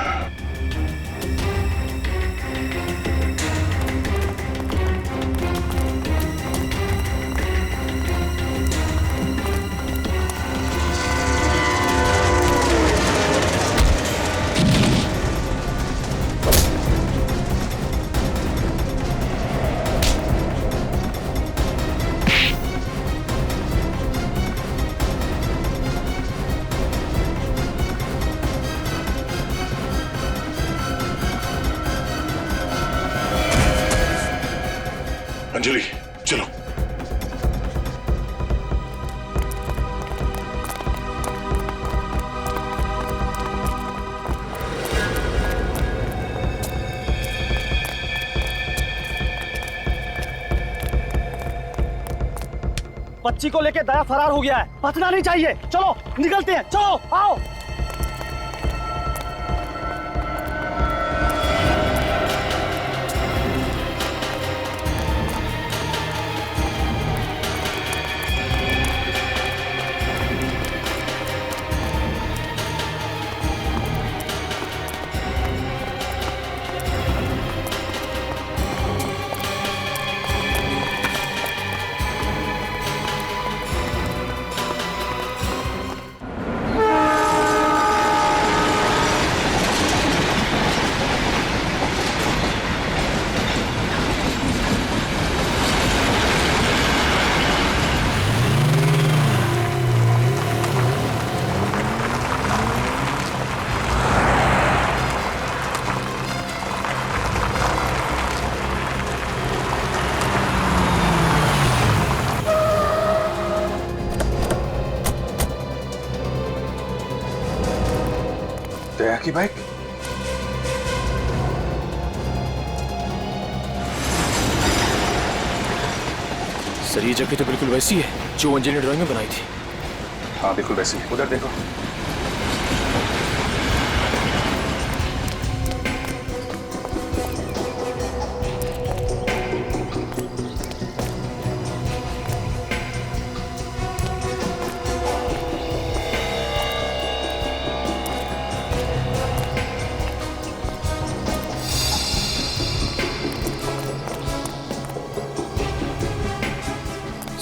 बच्ची को लेके दया फरार हो गया है, बचना नहीं चाहिए। चलो निकलते हैं, चलो आओ। दया की बाइक? सर ये जगह तो बिल्कुल वैसी है जो अंजलि ने ड्राइंग में बनाई थी। हाँ बिल्कुल वैसी, उधर देखो।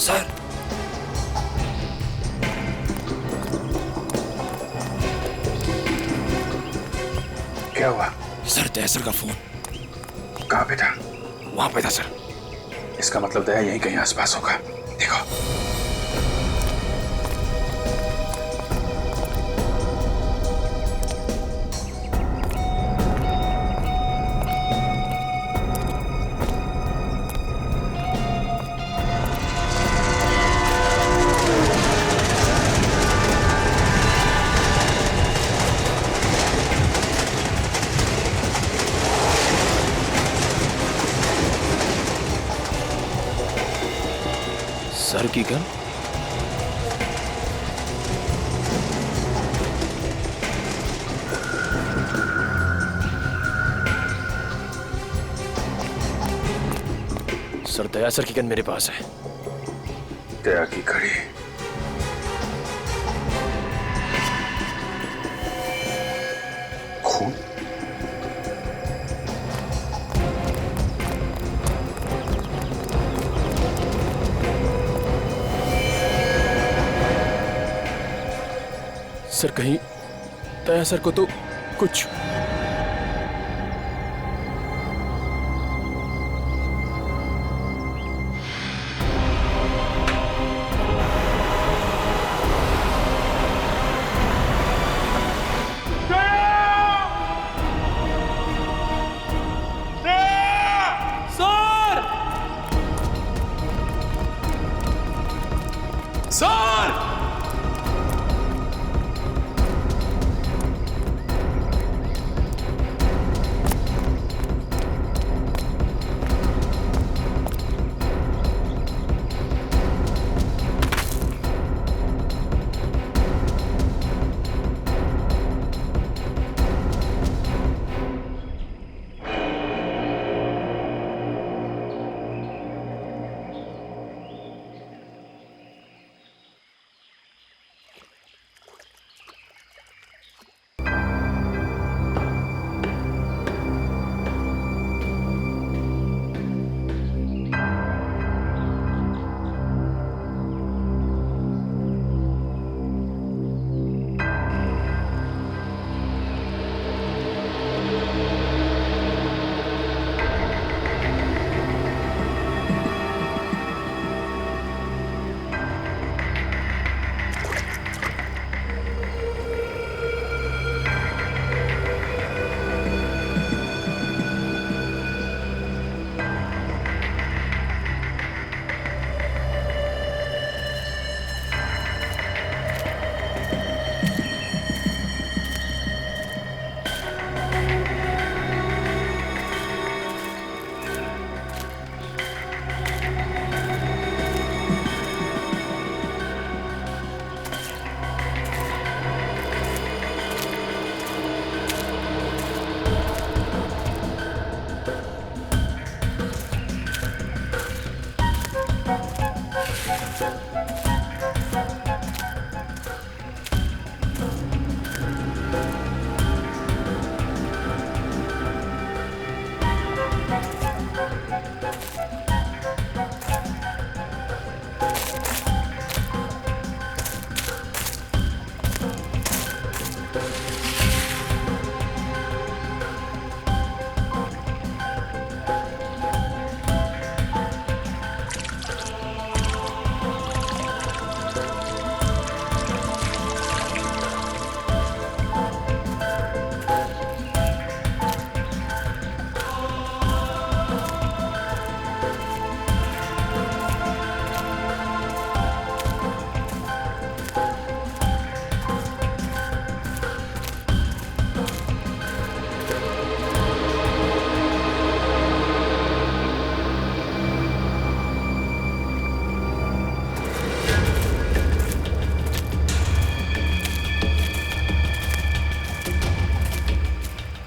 सर क्या हुआ? सर तहसील का फोन। कहाँ पे था? वहां पे था सर। इसका मतलब दया यहीं कहीं आसपास होगा। देखो सर की गन। सर दया सर की गन मेरे पास है। दया की घड़ी। खून। सर कहीं दया सर को तो कुछ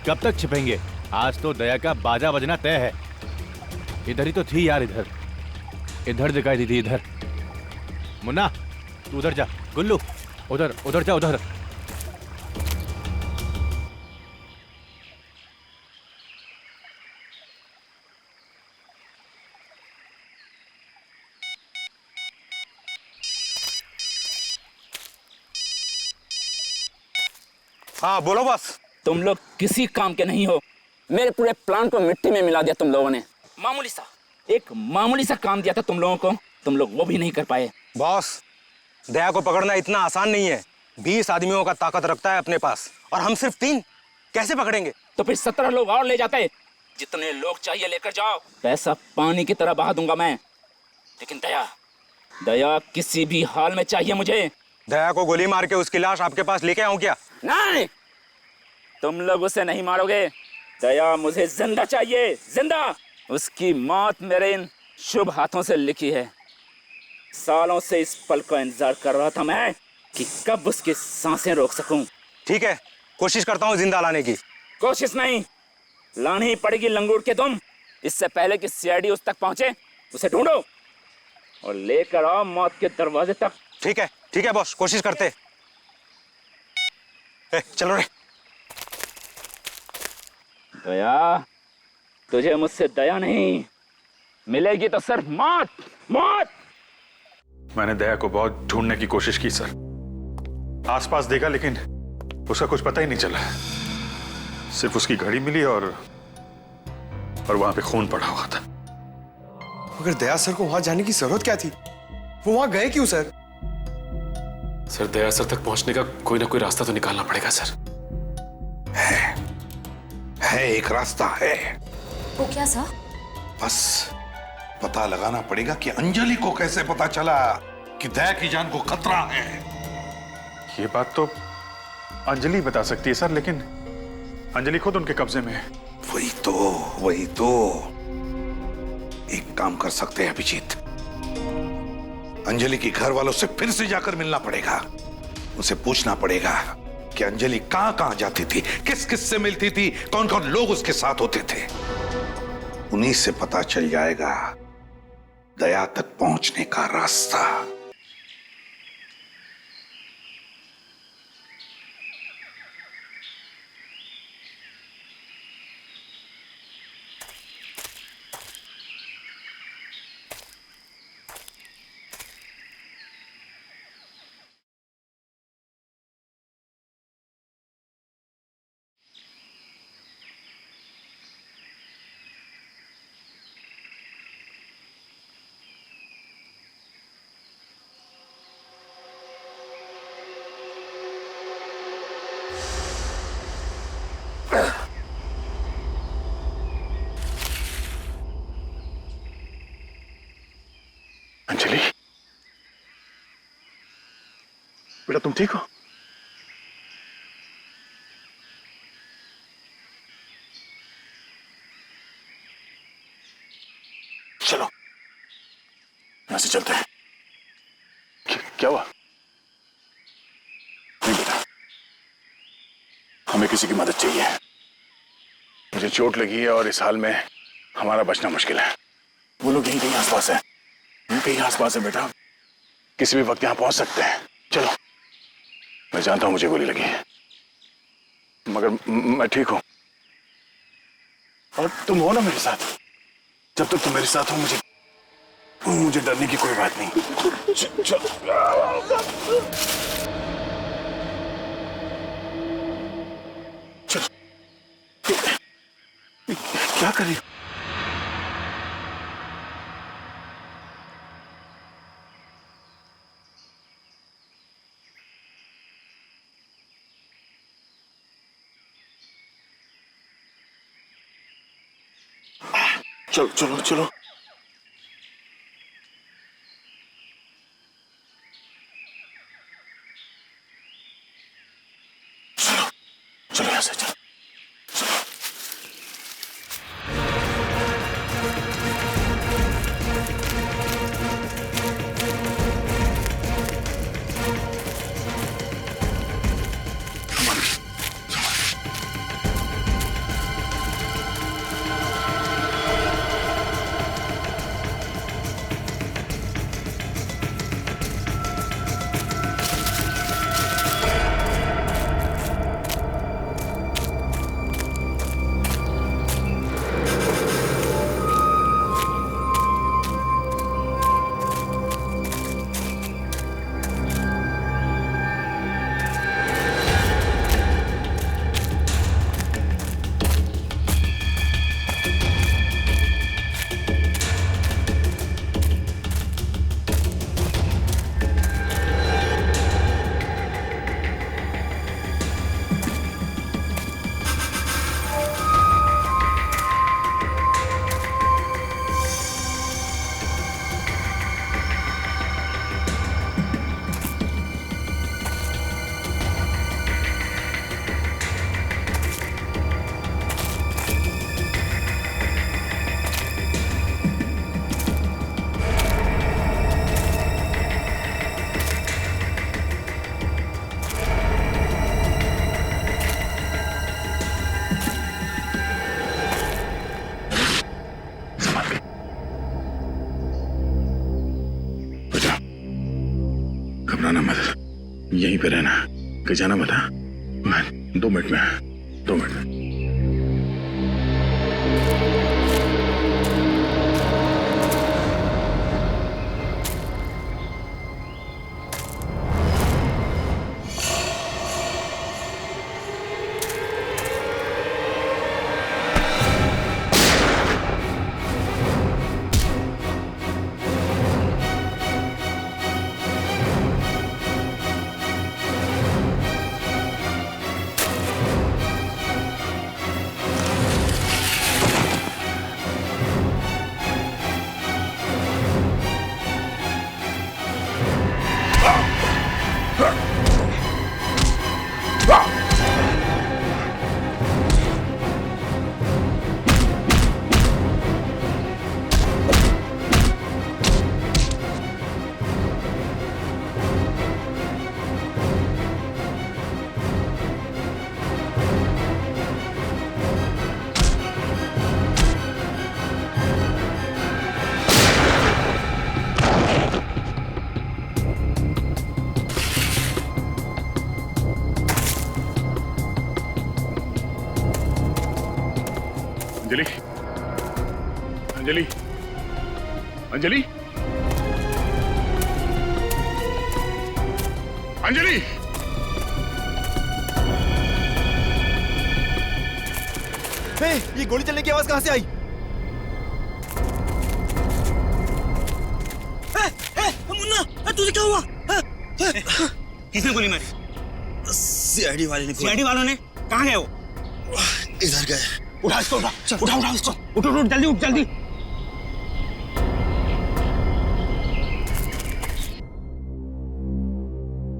कब तक छिपेंगे? आज तो दया का बाजा बजना तय है। इधर ही तो थी यार, इधर दिखाई दी थी, इधर। मुन्ना तू उधर जा, गुल्लू उधर जा, उधर। हाँ बोलो बस। तुम लोग किसी काम के नहीं हो। मेरे पूरे प्लान को मिट्टी में मिला दिया तुम लोगों ने। एक मामूली सा काम दिया था तुम लोगों को, तुम लोग वो भी नहीं कर पाए। बॉस, दया को पकड़ना इतना आसान नहीं है। 20 आदमियों का ताकत रखता है अपने पास और हम सिर्फ 3 कैसे पकड़ेंगे? तो फिर 17 लोग और ले जाते। जितने लोग चाहिए लेकर जाओ, पैसा पानी की तरह बहा दूंगा मैं। लेकिन दया किसी भी हाल में चाहिए मुझे। दया को गोली मार के उसकी लाश आपके पास लेके आऊं क्या? नहीं, तुम लोग उसे नहीं मारोगे। दया मुझे जिंदा चाहिए, जिंदा। उसकी मौत मेरे इन शुभ हाथों से लिखी है। सालों से इस पल का इंतजार कर रहा था मैं कि कब उसकी सांसें रोक सकूं। ठीक है, कोशिश करता हूं जिंदा लाने की। कोशिश नहीं, लानी ही पड़ेगी लंगूर के तुम। इससे पहले कि सीआईडी उस तक पहुंचे, उसे ढूंढो और लेकर आओ मौत के दरवाजे तक। ठीक है बॉस, कोशिश करते। चलो रे। दया, तुझे मुझसे दया नहीं मिलेगी तो सिर्फ मौत, मौत। मैंने दया को बहुत ढूंढने की कोशिश की सर, आसपास देखा, लेकिन उसका कुछ पता ही नहीं चला। सिर्फ उसकी घड़ी मिली और वहां पे खून पड़ा हुआ था। मगर दया सर को वहां जाने की जरूरत क्या थी? वो वहां गए क्यों सर? सर, दया सर तक पहुंचने का कोई ना कोई रास्ता तो निकालना पड़ेगा सर। है एक रास्ता है। वो क्या सर? बस पता लगाना पड़ेगा कि अंजलि को कैसे पता चला कि दया की जान को खतरा है। ये बात तो अंजलि बता सकती है सर, लेकिन अंजलि खुद उनके कब्जे में है। वही तो एक काम कर सकते हैं अभिजीत, अंजलि के घर वालों से फिर से जाकर मिलना पड़ेगा। उसे पूछना पड़ेगा कि अंजलि कहां जाती थी, किस किस से मिलती थी, कौन कौन लोग उसके साथ होते थे। उन्हीं से पता चल जाएगा दया तक पहुंचने का रास्ता। अंजलि, बेटा तुम ठीक हो? चलो यहां से चलते हैं। क्या हुआ? नहीं बेटा, हमें किसी की मदद चाहिए। मुझे चोट लगी है और इस हाल में हमारा बचना मुश्किल है। वो लोग यहीं कहीं आसपास है, कहीं आसपास है बेटा, किसी भी वक्त यहां पहुंच सकते हैं। चलो, मैं जानता हूं मुझे गोली लगी है, मगर मैं ठीक हूं और तुम हो ना मेरे साथ। जब तक तुम मेरे साथ हो मुझे डरने की कोई बात नहीं। चलो क्या कर रही हो? चलो चलो चलो। चलो चलो यहां से चलो। घबराना मत, यहीं पे रहना, कहीं जाना मत। मैं 2 मिनट में, 2 मिनट में। अंजलि, अंजलि, अंजलि, अंजलि, ये गोली चलने की आवाज कहां से आई? मुन्ना, तुझे क्या हुआ? किसने गोली मारी? सीआईडी वाले ने। सीआईडी वालों ने? कहाँ गए वो? इधर गए। उठा इसको, उठा इसको, उठ जल्दी, उठ जल्दी।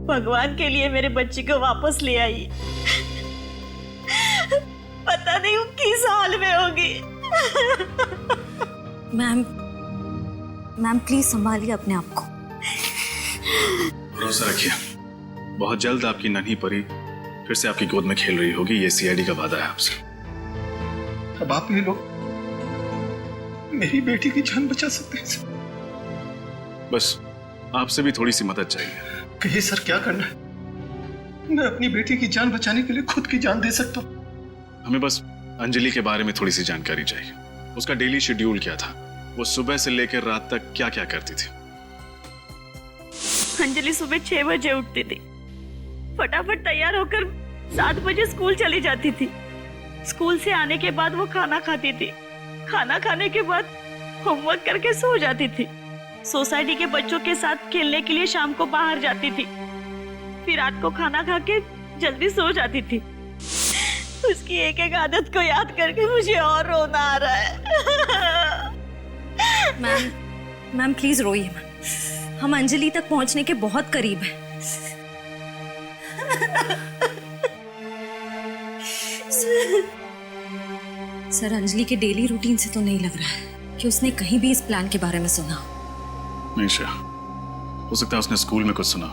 भगवान के लिए मेरे बच्चे को वापस ले आई। पता नहीं वो किस हाल में होगी। मैम प्लीज संभालिए अपने आप को। भरोसा रखिए, बहुत जल्द आपकी नन्ही परी फिर से आपकी गोद में खेल रही होगी। ये सीआईडी का वादा है आपसे। अब आप ये लोग मेरी बेटी की जान बचा सकते हैं। बस आपसे भी थोड़ी सी मदद चाहिए। कहिए सर, क्या करना है? मैं अपनी बेटी की जान बचाने के लिए खुद की जान दे सकता हूँ। हमें बस अंजलि के बारे में थोड़ी सी जानकारी चाहिए। उसका डेली शेड्यूल क्या था? वो सुबह से लेकर रात तक क्या क्या करती थी? अंजलि सुबह 6 बजे उठती थी, फटाफट तैयार होकर 7 बजे स्कूल चली जाती थी। स्कूल से आने के बाद वो खाना खाती थी। खाना खाने के बाद होमवर्क करके सो जाती थी। सोसाइटी के बच्चों के साथ खेलने के लिए शाम को बाहर जाती थी। फिर रात को खाना खा के जल्दी सो जाती थी। उसकी एक एक आदत को याद करके मुझे और रोना आ रहा है। मैम प्लीज रोइए मत। हम अंजलि तक पहुंचने के बहुत करीब हैं। सर, अंजलि के डेली रूटीन से तो नहीं लग रहा है कि उसने कहीं भी इस प्लान के बारे में सुना। नहीं श्रेया, हो सकता है उसने स्कूल में कुछ सुना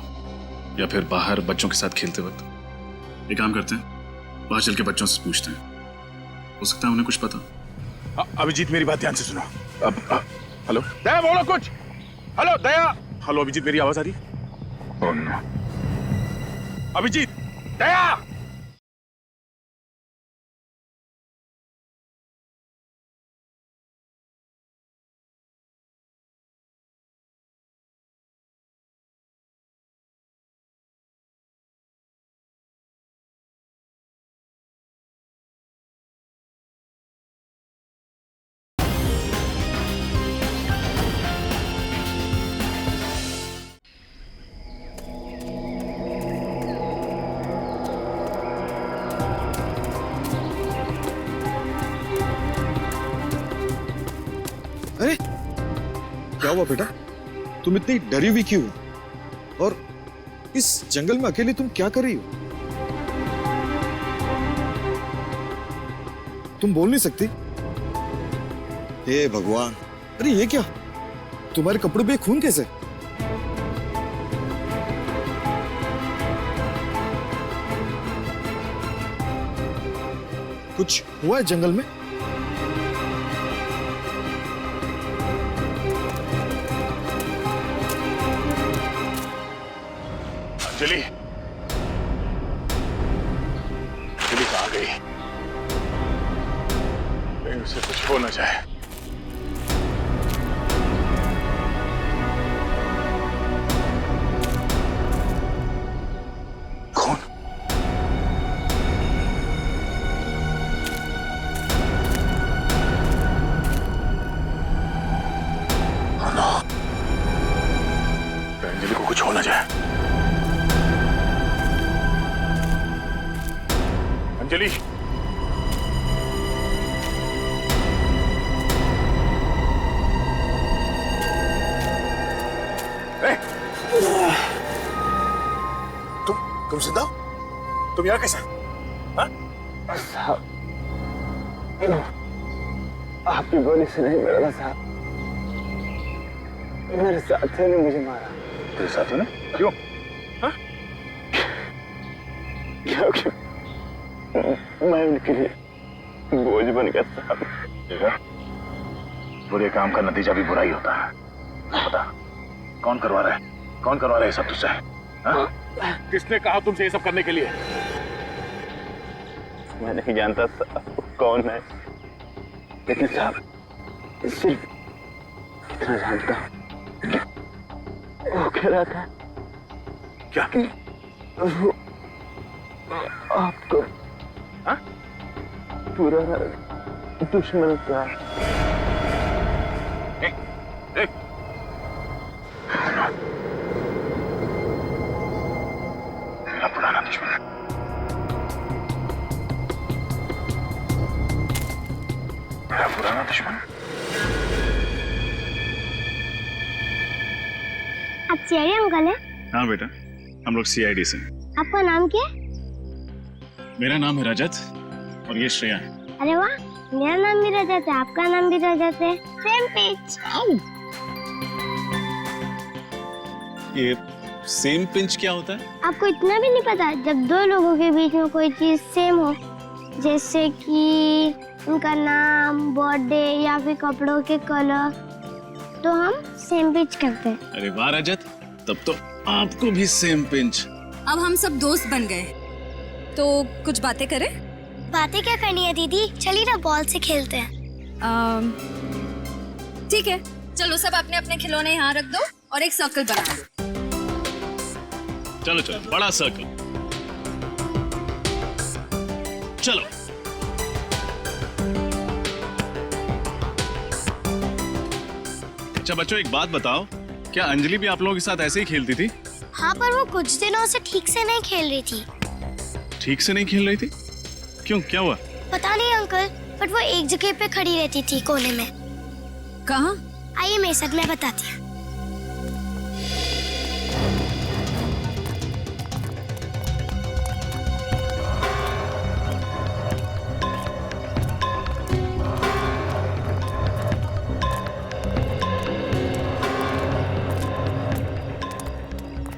या फिर बाहर बच्चों के साथ खेलते वक्त। एक काम करते हैं, बाहर चल के बच्चों से पूछते हैं, हो सकता है उन्हें कुछ पता। अभिजीत, मेरी बात ध्यान से सुनो। हेलो दया, बोलो कुछ। हेलो दया। हेलो अभिजीत, मेरी आवाज आ रही? अभिजीत, दया। अरे क्या हुआ बेटा, तुम इतनी डरी हुई क्यों? और इस जंगल में अकेले तुम क्या कर रही हो? तुम बोल नहीं सकती? हे भगवान, अरे ये क्या, तुम्हारे कपड़ों पे खून कैसे? कुछ हुआ है जंगल में? अंजलि, अंजलि कहाँ गई? कहीं उसे कुछ हो न जाए। कौन? अंजलि को कुछ हो न जाए। अंजलि, तुम जिंदा हो? तुम यहाँ कैसे? साहब, आपकी गोली से नहीं मरा साहब, मेरे साथियों ने मुझे मारा। तेरे साथियों ने? क्यों? क्योंकि मैं उनके लिए बोझ बन गया साहब। देखा, बुरे काम का नतीजा भी बुरा ही होता है। बता, कौन करवा रहा है? कौन करवा रहा है सब तुझसे? किसने कहा तुमसे ये सब करने के लिए? मैं नहीं जानता साहब कौन है, लेकिन साहब सिर्फ इतना जानता हूँ, वो कह रहा था क्या? वो आपको पुराना दुश्मन था। मेरा पुराना दुश्मन? मेरा पुराना दुश्मन? आप सीआईडी अंकल हैं? हाँ बेटा, हम लोग सीआईडी से। आपका नाम क्या है? मेरा नाम है रजत और ये श्रेया है। अरे वाह, मेरा नाम भी रजत है, आपका नाम भी रजत है। Same pinch. ये सेम पिंच क्या होता है? आपको इतना भी नहीं पता? जब दो लोगों के बीच में कोई चीज सेम हो, जैसे कि उनका नाम, बर्थडे या फिर कपड़ों के कलर, तो हम सेम पिंच करते हैं। अरे वाह रजत, तब तो आपको भी सेम पिंच। अब हम सब दोस्त बन गए, तो कुछ बातें करें? बातें क्या करनी है दीदी, चलिए ना बॉल से खेलते हैं। ठीक है, चलो सब अपने अपने खिलौने यहाँ रख दो और एक सर्कल बना दो। चलो चलो, बड़ा सर्कल। चलो। अच्छा बच्चों, एक बात बताओ, क्या अंजलि भी आप लोगों के साथ ऐसे ही खेलती थी? हाँ, पर वो कुछ दिनों से ठीक से नहीं खेल रही थी। ठीक से नहीं खेल रही थी? क्यों, क्या हुआ? पता नहीं अंकल, बट वो एक जगह पे खड़ी रहती थी कोने में। कहाँ? आइए मेरे साथ, मैं बताती हूँ।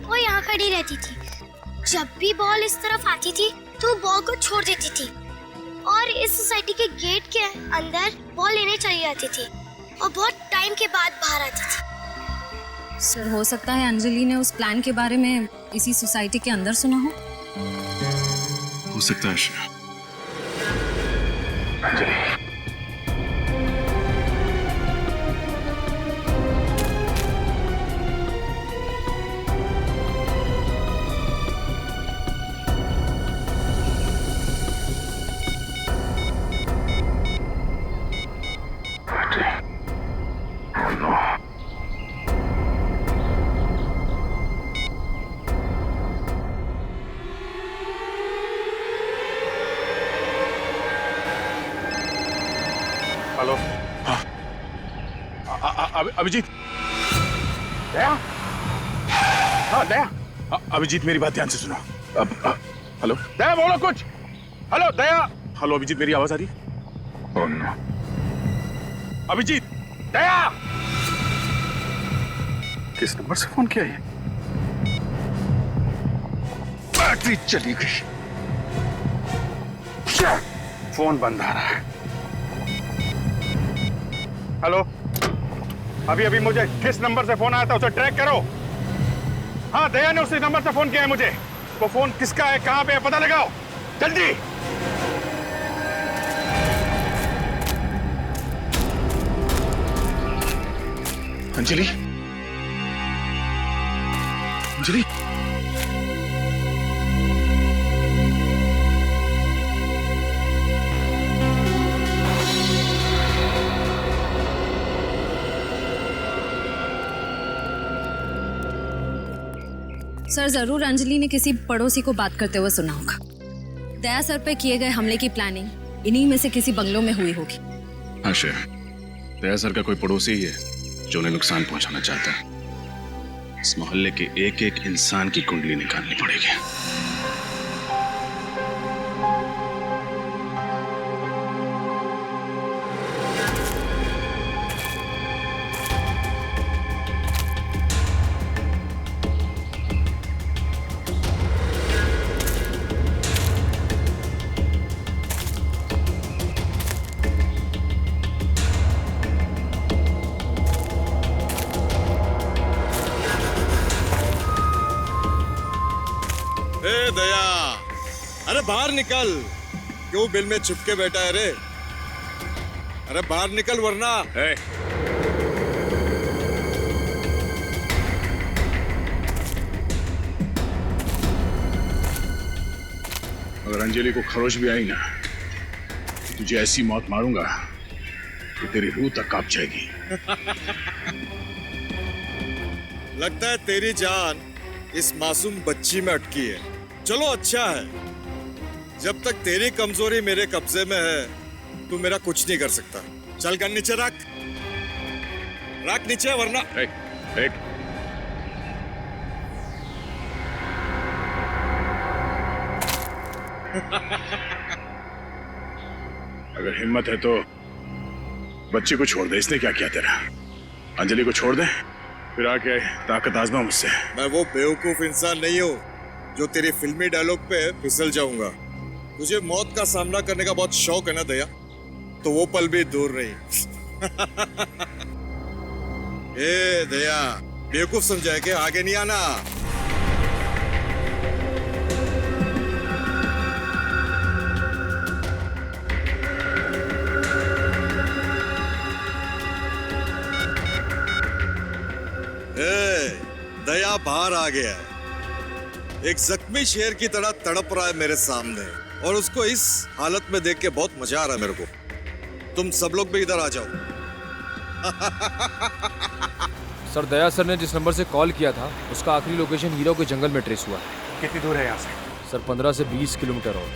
वो यहाँ खड़ी रहती थी। जब भी बॉल इस तरफ आती थी तो बॉल को छोड़ देती थी और इस सोसाइटी के गेट के अंदर बॉल लेने चली जाती थी और बहुत टाइम के बाद बाहर आती थी। सर, हो सकता है अंजलि ने उस प्लान के बारे में इसी सोसाइटी के अंदर सुना हो सकता है श्रेया। अंजलि, हेलो। हाँ, अभिजीत। दया? हाँ दया। अभिजीत, मेरी बात ध्यान से सुनो। हेलो दया, बोलो कुछ। हेलो दया। हेलो अभिजीत, मेरी आवाज आ रही? Oh no. अभिजीत, दया। किस नंबर से फोन किया ये? बैटरी चली गई, फोन बंद आ रहा है। हेलो, अभी मुझे किस नंबर से फोन आया था उसे ट्रैक करो। हाँ, दया ने उसी नंबर से फोन किया है मुझे। वो फोन किसका है, कहाँ पे है, पता लगाओ जल्दी। अंजलि, अंजलि, सर, जरूर अंजलि ने किसी पड़ोसी को बात करते हुए सुना होगा। दया सर पे किए गए हमले की प्लानिंग इन्हीं में से किसी बंगलों में हुई होगी। हाँ श्रेया, दया सर का कोई पड़ोसी ही है जो उन्हें नुकसान पहुंचाना चाहता है। इस मोहल्ले के एक एक इंसान की कुंडली निकालनी पड़ेगी। दया, अरे बाहर निकल। क्यों बिल में छुपके बैठा है रे? अरे बाहर निकल वरना। अगर अंजलि को खरोच भी आई ना, तो तुझे ऐसी मौत मारूंगा कि तेरी रूह तक कांप जाएगी। लगता है तेरी जान इस मासूम बच्ची में अटकी है। चलो अच्छा है, जब तक तेरी कमजोरी मेरे कब्जे में है तू मेरा कुछ नहीं कर सकता। चल कर नीचे रख नीचे, वरना अगर हिम्मत है तो बच्ची को छोड़ दे। इसने क्या किया तेरा? अंजलि को छोड़ दे, फिर आके ताकत आजमा मुझसे। मैं वो बेवकूफ इंसान नहीं हूँ जो तेरी फिल्मी डायलॉग पे फिसल जाऊंगा। तुझे मौत का सामना करने का बहुत शौक है ना दया, तो वो पल भी दूर नहीं। ए दया, बेवकूफ समझाए के आगे नहीं आना। दया बाहर आ गया है, एक जख्मी शेर की तरह तड़प रहा है मेरे सामने। और उसको इस हालत में देख के बहुत मजा आ रहा है मेरे को। तुम सब लोग भी इधर आ जाओ। सर, दया सर ने जिस नंबर से कॉल किया था उसका आखिरी लोकेशन हीरो के जंगल में ट्रेस हुआ है। कितनी दूर है यहाँ से? सर 15 से 20 किलोमीटर और।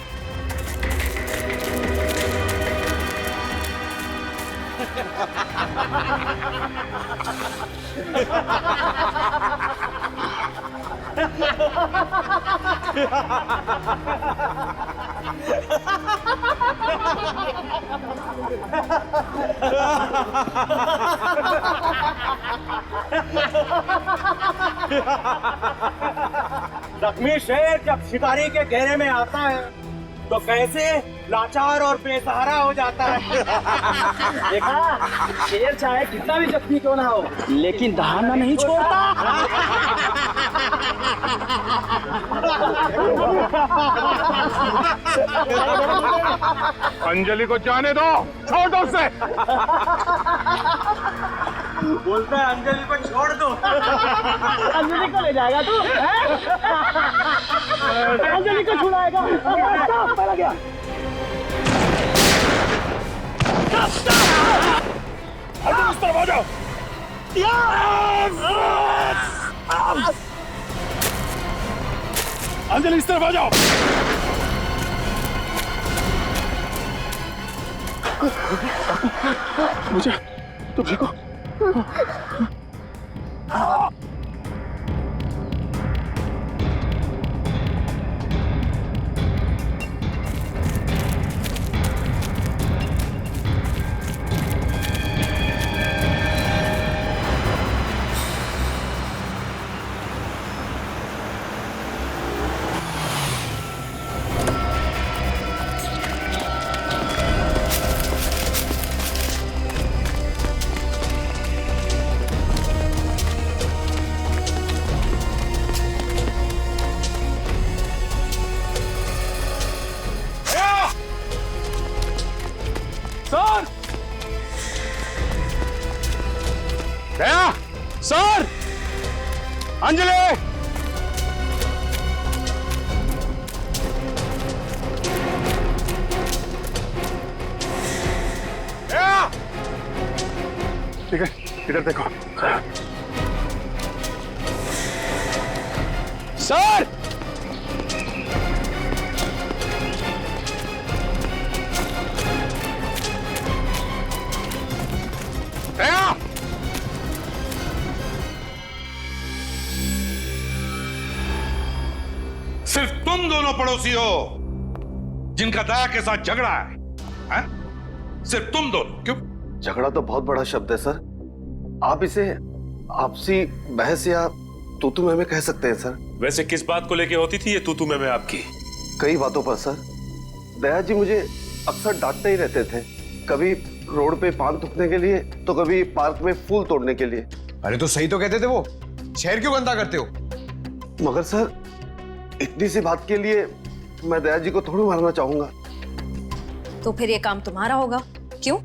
जख्मी शेर जब शिकारी के घेरे में आता है तो कैसे लाचार और बेसहारा हो जाता है। देखा, शेर चाहे कितना भी जख्मी क्यों ना हो लेकिन दहाड़ना नहीं छोड़ता। अंजलि को जाने दो, छोड़ दो उसे। बोलता है अंजलि को छोड़ दो। अंजलि को ले जाएगा तू? अंजलि को छुड़ाएगा? पड़ गया। इस तरफ आ जाओ। अंजलि इस तरफ आ जाओ। मुझे तुम ठीक हो? सर! दया! सर! अंजलि! दया! ठीक है, इधर देखो। सर! दया! सिर्फ तुम दोनों पड़ोसी हो जिनका दया के साथ झगड़ा है? सिर्फ तुम दोनों? क्यों? झगड़ा तो बहुत बड़ा शब्द है सर। आप इसे आपसी बहस या तू मैं कह सकते हैं सर। वैसे किस बात को लेके होती थी ये तू मैं आपकी? कई बातों पर सर। दया जी मुझे अक्सर डांटते ही रहते थे, कभी रोड पे पान थूकने के लिए तो कभी पार्क में फूल तोड़ने के लिए। अरे तो सही तो कहते थे वो, शहर क्यों गंदा करते हो? मगर सर इतनी सी बात के लिए मैं दया जी को थोड़ी मारना चाहूंगा। तो फिर ये काम तुम्हारा होगा। क्यों?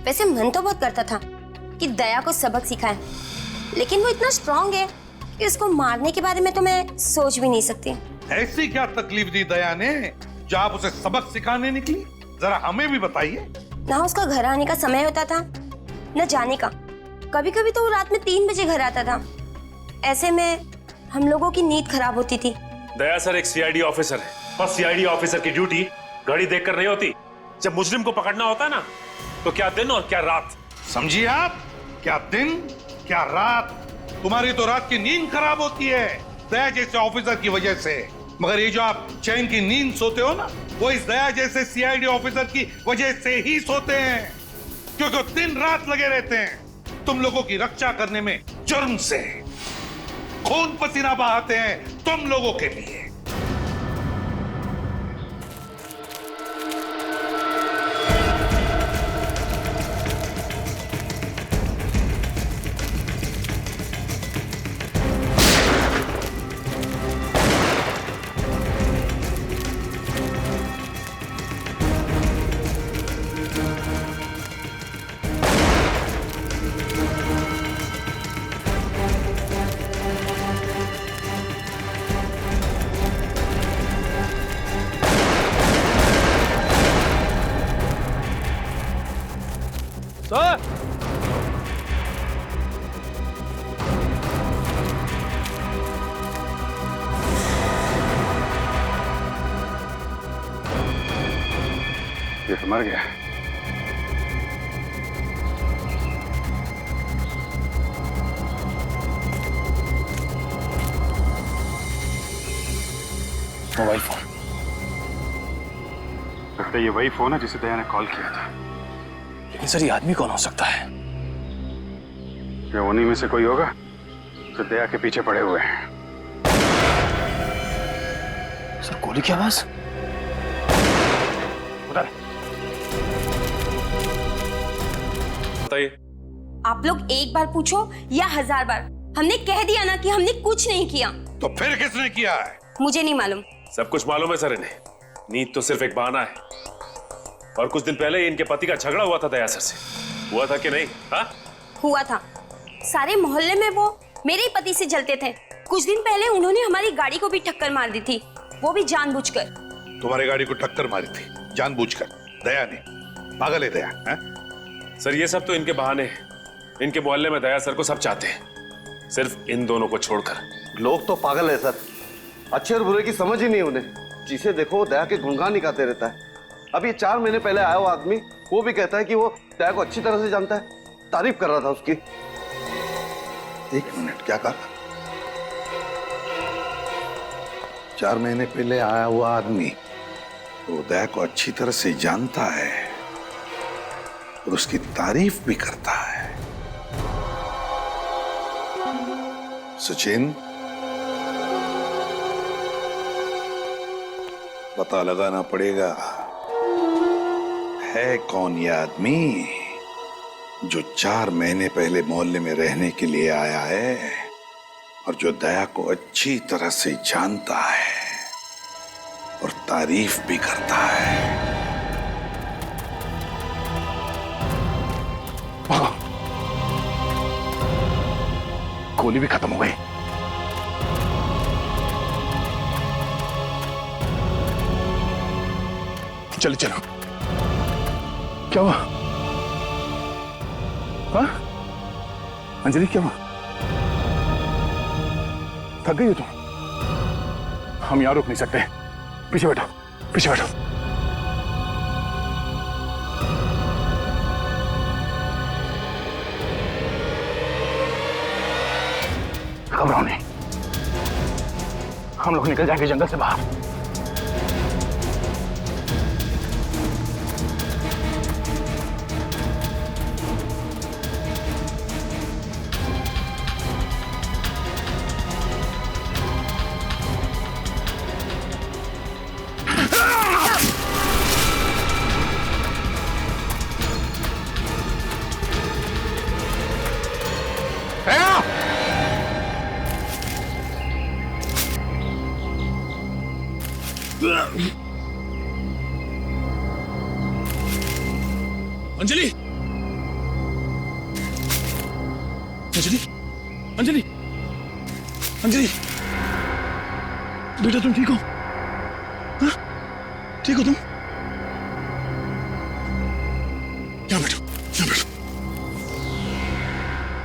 वैसे मन तो बहुत करता था कि दया को सबक सिखाएं, लेकिन वो इतना स्ट्रांग है कि उसको मारने के बारे में तो मैं सोच भी नहीं सकती। ऐसी क्या तकलीफ दी दया ने जो आप उसे सबक सिखाने निकली? जरा हमें भी बताइए। ना उसका घर आने का समय होता था न जाने का। कभी कभी तो वो रात में 3 बजे घर आता था। ऐसे में हम लोगों की नींद खराब होती थी। दया सर एक सीआईडी ऑफिसर है, बस सीआईडी ऑफिसर की ड्यूटी घड़ी देखकर नहीं होती। जब मुजरिम को पकड़ना होता है ना, तो क्या दिन और क्या रात। समझिए आप? क्या दिन क्या रात। तुम्हारी तो रात की नींद खराब होती है दया जैसे ऑफिसर की वजह से, मगर ये जो आप चैन की नींद सोते हो ना, वो इस दया जैसे सीआईडी ऑफिसर की वजह से ही सोते हैं, क्योंकि वो दिन रात लगे रहते हैं तुम लोगों की रक्षा करने में। जुर्म से खून पसीना बहाते हैं तुम लोगों के लिए। सर ये तो मर गया। Mobile phone. लगता है ये वही फोन है जिसे दया ने कॉल किया था। लेकिन सर ये आदमी कौन हो सकता है? क्या उन्हीं में से कोई होगा जो दया के पीछे पड़े हुए हैं? सर गोली की आवाज। उधर बताइए। आप लोग एक बार पूछो या 1000 बार, हमने कह दिया ना कि हमने कुछ नहीं किया। तो फिर किसने किया है? मुझे नहीं मालूम। सब कुछ मालूम है सर इन्हें। नींद तो सिर्फ एक बहाना है। और कुछ दिन पहले इनके पति का झगड़ा हुआ था दया सर से। हुआ था कि नहीं? हाँ हुआ था। सारे मोहल्ले में वो मेरे ही पति से जलते थे। कुछ दिन पहले उन्होंने हमारी गाड़ी को भी टक्कर मार दी थी, वो भी जानबूझकर। तुम्हारी गाड़ी को टक्कर मारी थी जानबूझकर? दया ने? पागल है दया है? सर ये सब तो इनके बहाने हैं। इनके मोहल्ले में दया सर को सब चाहते हैं, सिर्फ इन दोनों को छोड़कर। लोग तो पागल है सर, अच्छे और बुरे की समझ ही नहीं उन्हें। जिसे देखो दया के गुणगान ही गाते रहता है। अब ये 4 महीने पहले आया हुआ आदमी वो भी कहता है कि वो दया को अच्छी तरह से जानता है, तारीफ कर रहा था उसकी। 1 मिनट, क्या कहा? 4 महीने पहले आया हुआ आदमी वो दया को अच्छी तरह से जानता है और उसकी तारीफ भी करता है। सचिन, पता लगाना पड़ेगा है कौन ये आदमी जो 4 महीने पहले मोहल्ले में रहने के लिए आया है और जो दया को अच्छी तरह से जानता है और तारीफ भी करता है। गोली भी खत्म हो गई। चलो चलो। क्या हुआ? हाँ? अंजलि क्या हुआ? थक गई हो तुम? हम यहां रुक नहीं सकते, पीछे बैठो, पीछे बैठो। घबराओ नहीं, हम लोग निकल जाएंगे जंगल से बाहर। अंजलि, अंजलि, अंजलि, अंजलि, बेटा तुम ठीक हो? हाँ? ठीक हो तुम? यहाँ बैठो, यहाँ बैठो।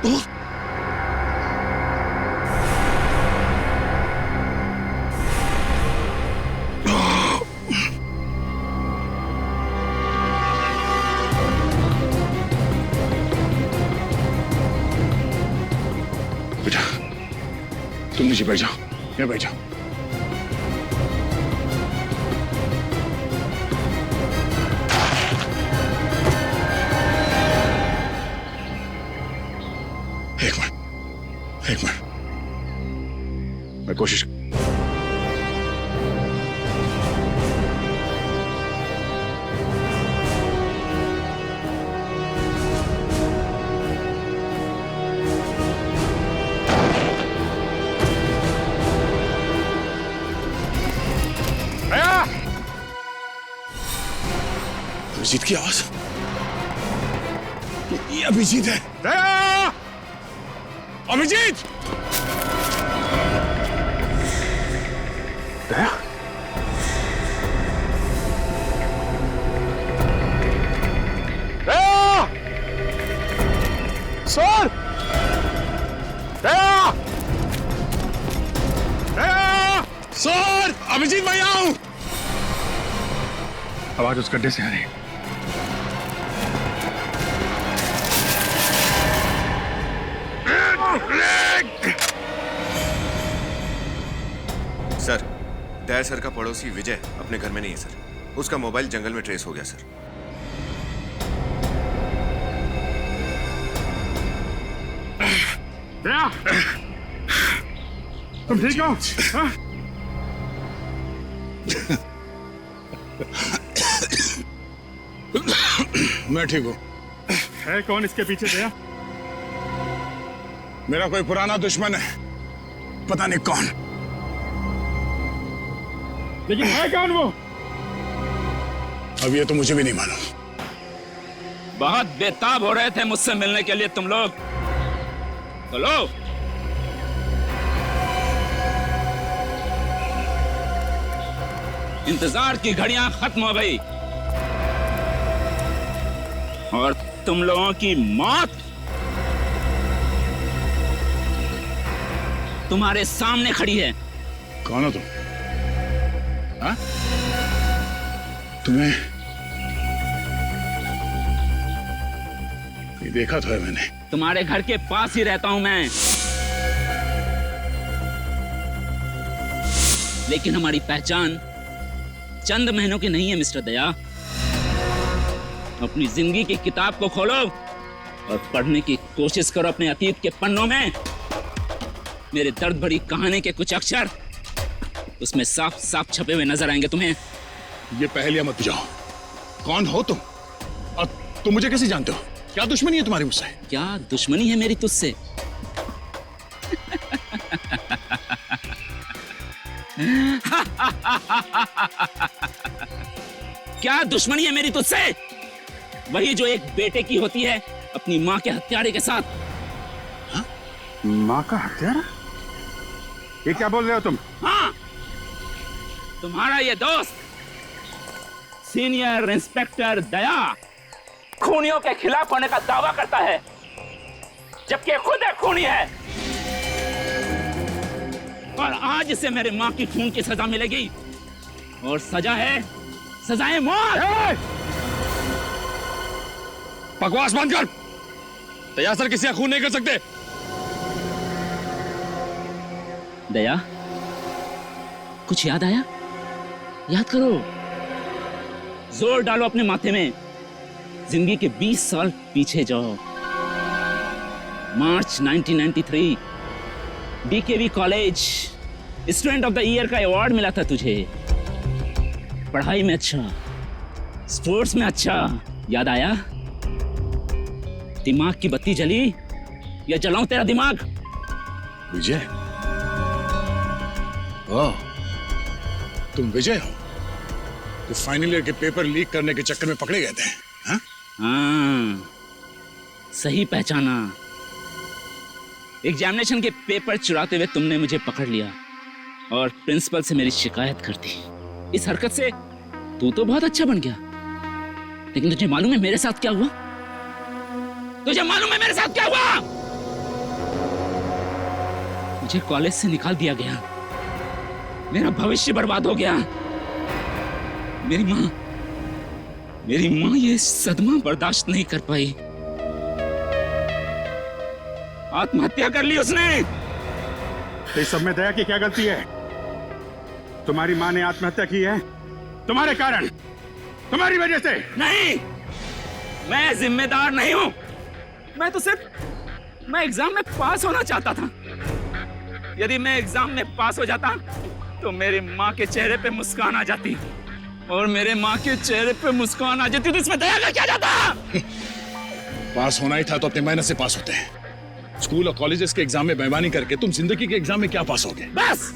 ओ, तुम नीचे बैठ जाओ, यहाँ बैठ जाओ। एक मिनट, मैं कोशिश। अभिजीत की आवाज, ये अभिजीत है। दया! अभिजीत! दया? दया! अभिजीत मैं यहाँ हूं। आवाज उस गड्ढे से आ रही है। सर, दया सर का पड़ोसी विजय अपने घर में नहीं है सर। उसका मोबाइल जंगल में ट्रेस हो गया सर। दया, तुम ठीक हो? हाँ? मैं ठीक हूं। है कौन इसके पीछे दया? मेरा कोई पुराना दुश्मन है, पता नहीं कौन। लेकिन है कौन वो? अब ये तो मुझे भी नहीं मालूम। बहुत बेताब हो रहे थे मुझसे मिलने के लिए तुम लोग। तो लो, इंतजार की घड़ियां खत्म हो गई और तुम लोगों की मौत तुम्हारे सामने खड़ी है। कौन हो तुम? हाँ? तुम्हें ये देखा तो है मैंने। तुम्हारे घर के पास ही रहता हूं मैं, लेकिन हमारी पहचान चंद महीनों की नहीं है मिस्टर दया। अपनी जिंदगी की किताब को खोलो और पढ़ने की कोशिश करो अपने अतीत के पन्नों में। मेरे दर्द भरी कहानी के कुछ अक्षर उसमें साफ साफ छपे हुए नजर आएंगे तुम्हें। ये पहेलियां मत बुझाओ। कौन हो तुम और तुम मुझे कैसे जानते हो? क्या दुश्मनी है तुम्हारी मुझसे? क्या दुश्मनी है मेरी तुझसे? क्या दुश्मनी है मेरी तुझसे? वही जो एक बेटे की होती है अपनी माँ के हत्यारे के साथ। हा? माँ का हत्यारा? ये क्या बोल रहे हो तुम? हाँ, तुम्हारा ये दोस्त सीनियर इंस्पेक्टर दया खूनियों के खिलाफ होने का दावा करता है, जबकि खुद एक खूनी है। और आज इसे मेरे माँ की खून की सजा मिलेगी और सजा है सजाए मौत। बकवास बंद कर। दया सर किसी का खून नहीं कर सकते। दया, कुछ याद आया? याद करो, जोर डालो अपने माथे में। जिंदगी के 20 साल पीछे जाओ। March 1993, DKV college student of the year का अवार्ड मिला था तुझे। पढ़ाई में अच्छा, स्पोर्ट्स में अच्छा। याद आया? दिमाग की बत्ती जली या जलाऊं तेरा दिमाग? विजय? ओह, तुम विजय हो तो फाइनल ईयर के पेपर लीक करने के चक्कर में पकड़े गए थे? हाँ? हाँ, सही पहचाना। एग्जामिनेशन के पेपर चुराते हुए तुमने मुझे पकड़ लिया और प्रिंसिपल से मेरी शिकायत कर दी। इस हरकत से तू तो बहुत अच्छा बन गया, लेकिन तुझे मालूम है मेरे साथ क्या हुआ? तुझे मालूम है मेरे साथ क्या हुआ? मुझे कॉलेज से निकाल दिया गया, मेरा भविष्य बर्बाद हो गया। मेरी माँ ये सदमा बर्दाश्त नहीं कर पाई, आत्महत्या कर ली उसने। तो इस सब में दया की क्या गलती है? तुम्हारी माँ ने आत्महत्या की है तुम्हारे कारण, तुम्हारी वजह से। नहीं, मैं जिम्मेदार नहीं हूं। मैं तो सिर्फ एग्जाम में पास होना चाहता था। यदि मैं एग्जाम में पास हो जाता तो मेरी माँ के चेहरे पे मुस्कान आ जाती, और मेरे माँ के चेहरे पे मुस्कान आ जाती तो इसमें दया का क्या जाता? पास होना ही था तो अपने मेहनत से पास होते हैं। स्कूल और कॉलेजेस के एग्जाम में बेईमानी करके तुम जिंदगी के एग्जाम में क्या पास होगे? बस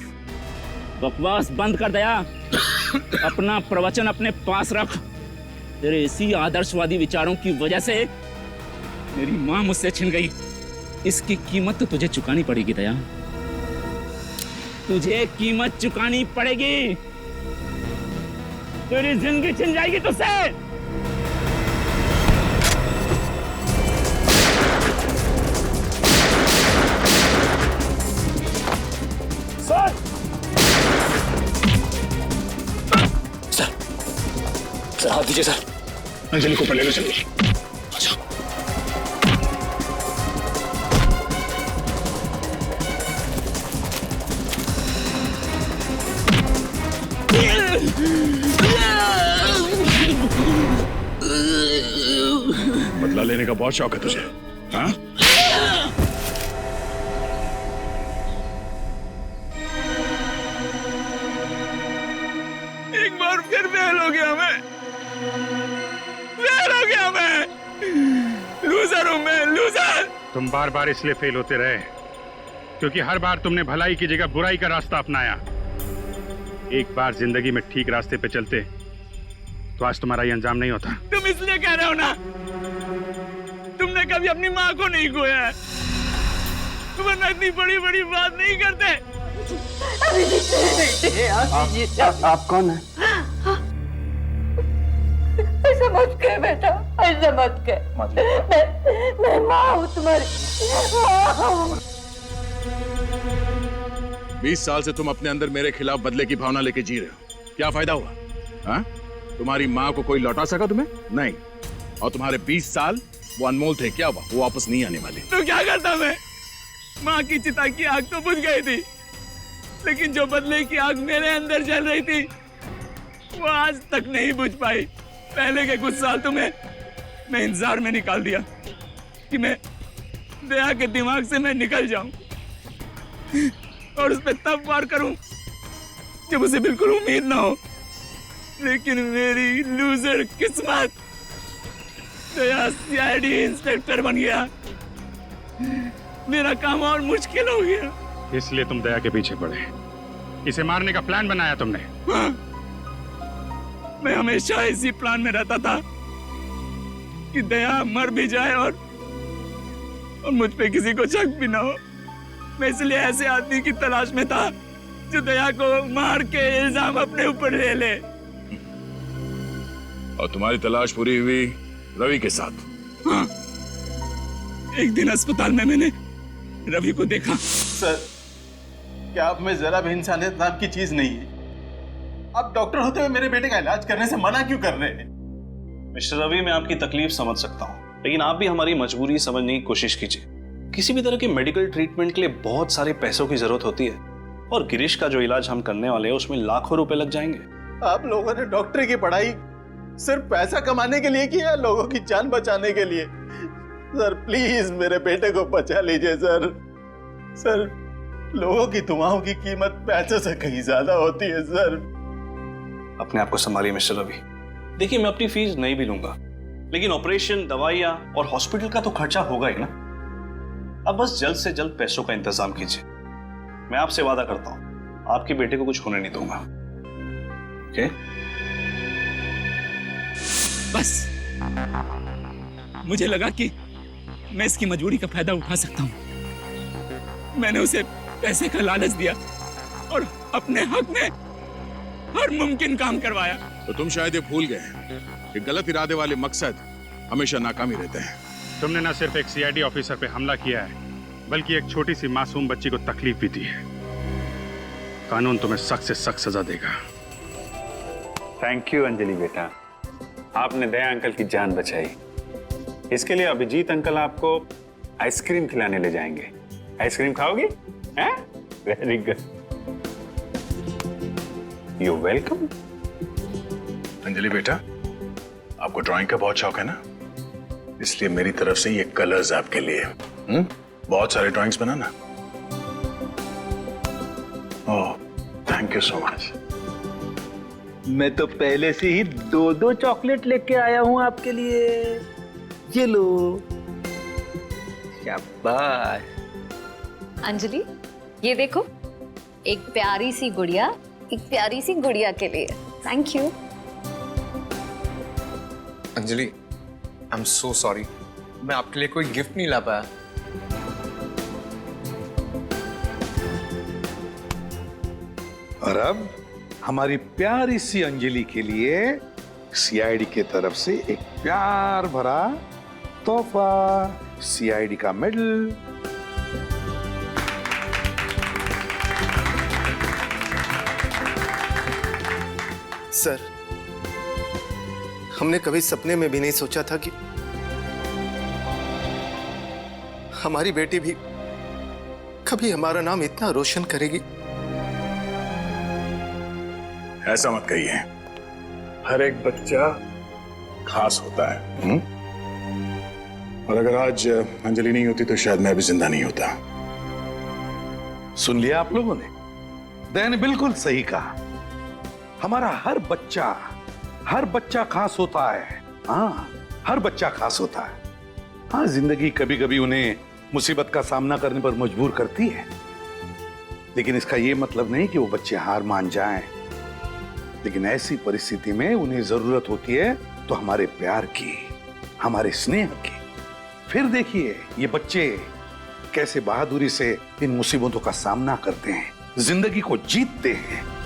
बकवास बंद कर दया। अपना प्रवचन अपने पास रख। तेरे इसी आदर्शवादी विचारों की वजह से मेरी माँ मुझसे छिन गई। इसकी कीमत तो तुझे चुकानी पड़ेगी दया, तुझे कीमत चुकानी पड़ेगी। तेरी जिंदगी छिन जाएगी तुझसे। सर! सर हाथ दीजिए सर। अंजलि को ऊपर ले लो जल्दी। अच्छा। बदला लेने का बहुत शौक है तुझे, हाँ? एक बार फिर फेल हो गया मैं, फेल हो गया मैं, लूजर हूं मैं, लूजर। तुम बार बार इसलिए फेल होते रहे क्योंकि हर बार तुमने भलाई की जगह बुराई का रास्ता अपनाया। एक बार जिंदगी में ठीक रास्ते पे चलते तो आज तुम्हारा ये अंजाम नहीं होता। तुम इसलिए कह रहे हो ना, तुमने कभी अपनी माँ को नहीं खोया है, वरना इतनी बड़ी बड़ी बात नहीं करते। आप कौन है? ऐसा मत कह बेटा, ऐसा मत कह। मैं माँ हूँ तुम्हारी, माँ हूँ। 20 साल से तुम अपने अंदर मेरे खिलाफ बदले की भावना लेके जी रहे हो, क्या फायदा हुआ? हाँ? तुम्हारी माँ को कोई लौटा सका तुम्हें? नहीं। और तुम्हारे 20 साल वो अनमोल थे, क्या हुआ? वो वापस नहीं आने वाले। तो क्या करता मैं? माँ की चिता की आग तो बुझ गई थी, लेकिन जो बदले की आग मेरे अंदर जल रही थी वो आज तक नहीं बुझ पाई। पहले के कुछ साल तुम्हें मैं इंतजार में निकाल दिया कि मैं दया के दिमाग से मैं निकल जाऊं और उस पर तब वार करूं जब उसे बिल्कुल उम्मीद ना हो। लेकिन मेरी लूजर किस्मत, दया सीआईडी इंस्पेक्टर बन गया, मेरा काम और मुश्किल हो गया। इसलिए तुम दया के पीछे पड़े, इसे मारने का प्लान बनाया तुमने। हाँ, मैं हमेशा इसी प्लान में रहता था कि दया मर भी जाए और मुझ पे किसी को शक भी ना हो। मैं इसलिए ऐसे आदमी की तलाश में था जो दया को मार के इल्जाम अपने ऊपर ले ले। और तुम्हारी तलाश पूरी हुई रवि के साथ? हाँ, एक दिन अस्पताल में मैंने रवि को देखा। सर, क्या आप में जरा भी इंसानियत नाम की चीज नहीं है? आप डॉक्टर होते हुए मेरे बेटे का इलाज करने से मना क्यों कर रहे हैं? मिस्टर रवि, मैं आपकी तकलीफ समझ सकता हूँ, लेकिन आप भी हमारी मजबूरी समझने की कोशिश कीजिए। किसी भी तरह के मेडिकल ट्रीटमेंट के लिए बहुत सारे पैसों की जरूरत होती है, और गिरीश का जो इलाज हम करने वाले हैं उसमें लाखों रुपए लग जाएंगे। आप लोगों ने डॉक्टरी की पढ़ाई सिर्फ पैसा कमाने के लिए की है, लोगों की जान बचाने के लिए? सर प्लीज मेरे बेटे को बचा लीजिए सर। सर, लोगों की दुआओं की कीमत पैसे से कहीं ज्यादा होती है सर। अपने आप को संभालिए मिस्टर रवि। देखिए, मैं अपनी फीस नहीं भी लूंगा, लेकिन ऑपरेशन, दवाइयां और हॉस्पिटल का तो खर्चा होगा ही ना। अब बस जल्द से जल्द पैसों का इंतजाम कीजिए। मैं आपसे वादा करता हूं, आपके बेटे को कुछ होने नहीं दूंगा। ओके? बस मुझे लगा कि मैं इसकी मजबूरी का फायदा उठा सकता हूं। मैंने उसे पैसे का लालच दिया और अपने हक में हर मुमकिन काम करवाया। तो तुम शायद ये भूल गए कि गलत इरादे वाले मकसद हमेशा नाकामी रहते हैं। तुमने न सिर्फ एक सीआईडी ऑफिसर पे हमला किया है, बल्कि एक छोटी सी मासूम बच्ची को तकलीफ भी दी है। कानून तुम्हें सख्त से सख्त सजा देगा। थैंक यू अंजलि बेटा, आपने दया अंकल की जान बचाई। इसके लिए अभिजीत अंकल आपको आइसक्रीम खिलाने ले जाएंगे। आइसक्रीम खाओगी? हैं? Very good, you welcome. Anjali बेटा, आपको ड्राइंग का बहुत शौक है ना, इसलिए मेरी तरफ से ये कलर्स आपके लिए। बहुत सारे drawings banana. Oh, thank you so much. मैं तो पहले से ही 2-2 चॉकलेट लेके आया हूं आपके लिए। ये लो। शाबाश। अंजलि, ये देखो, एक प्यारी सी गुड़िया, एक प्यारी सी गुड़िया के लिए। Thank you. Anjali, I am so sorry, मैं आपके लिए कोई गिफ्ट नहीं ला पाया। और अब हमारी प्यारी सी अंजलि के लिए सीआईडी की तरफ से एक प्यार भरा तोहफा, सीआईडी का मेडल। सर, हमने कभी सपने में भी नहीं सोचा था कि हमारी बेटी भी कभी हमारा नाम इतना रोशन करेगी। ऐसा मत कहिए, हर एक बच्चा खास होता है। और अगर आज अंजलि नहीं होती तो शायद मैं भी जिंदा नहीं होता। सुन लिया आप लोगों ने? दया ने बिल्कुल सही कहा। हमारा हर बच्चा खास होता है। हाँ, हर बच्चा खास होता है। हाँ, जिंदगी कभी कभी उन्हें मुसीबत का सामना करने पर मजबूर करती है, लेकिन इसका यह मतलब नहीं कि वो बच्चे हार मान जाएं। लेकिन ऐसी परिस्थिति में उन्हें जरूरत होती है तो हमारे प्यार की, हमारे स्नेह की। फिर देखिए ये बच्चे कैसे बहादुरी से इन मुसीबतों का सामना करते हैं, जिंदगी को जीतते हैं।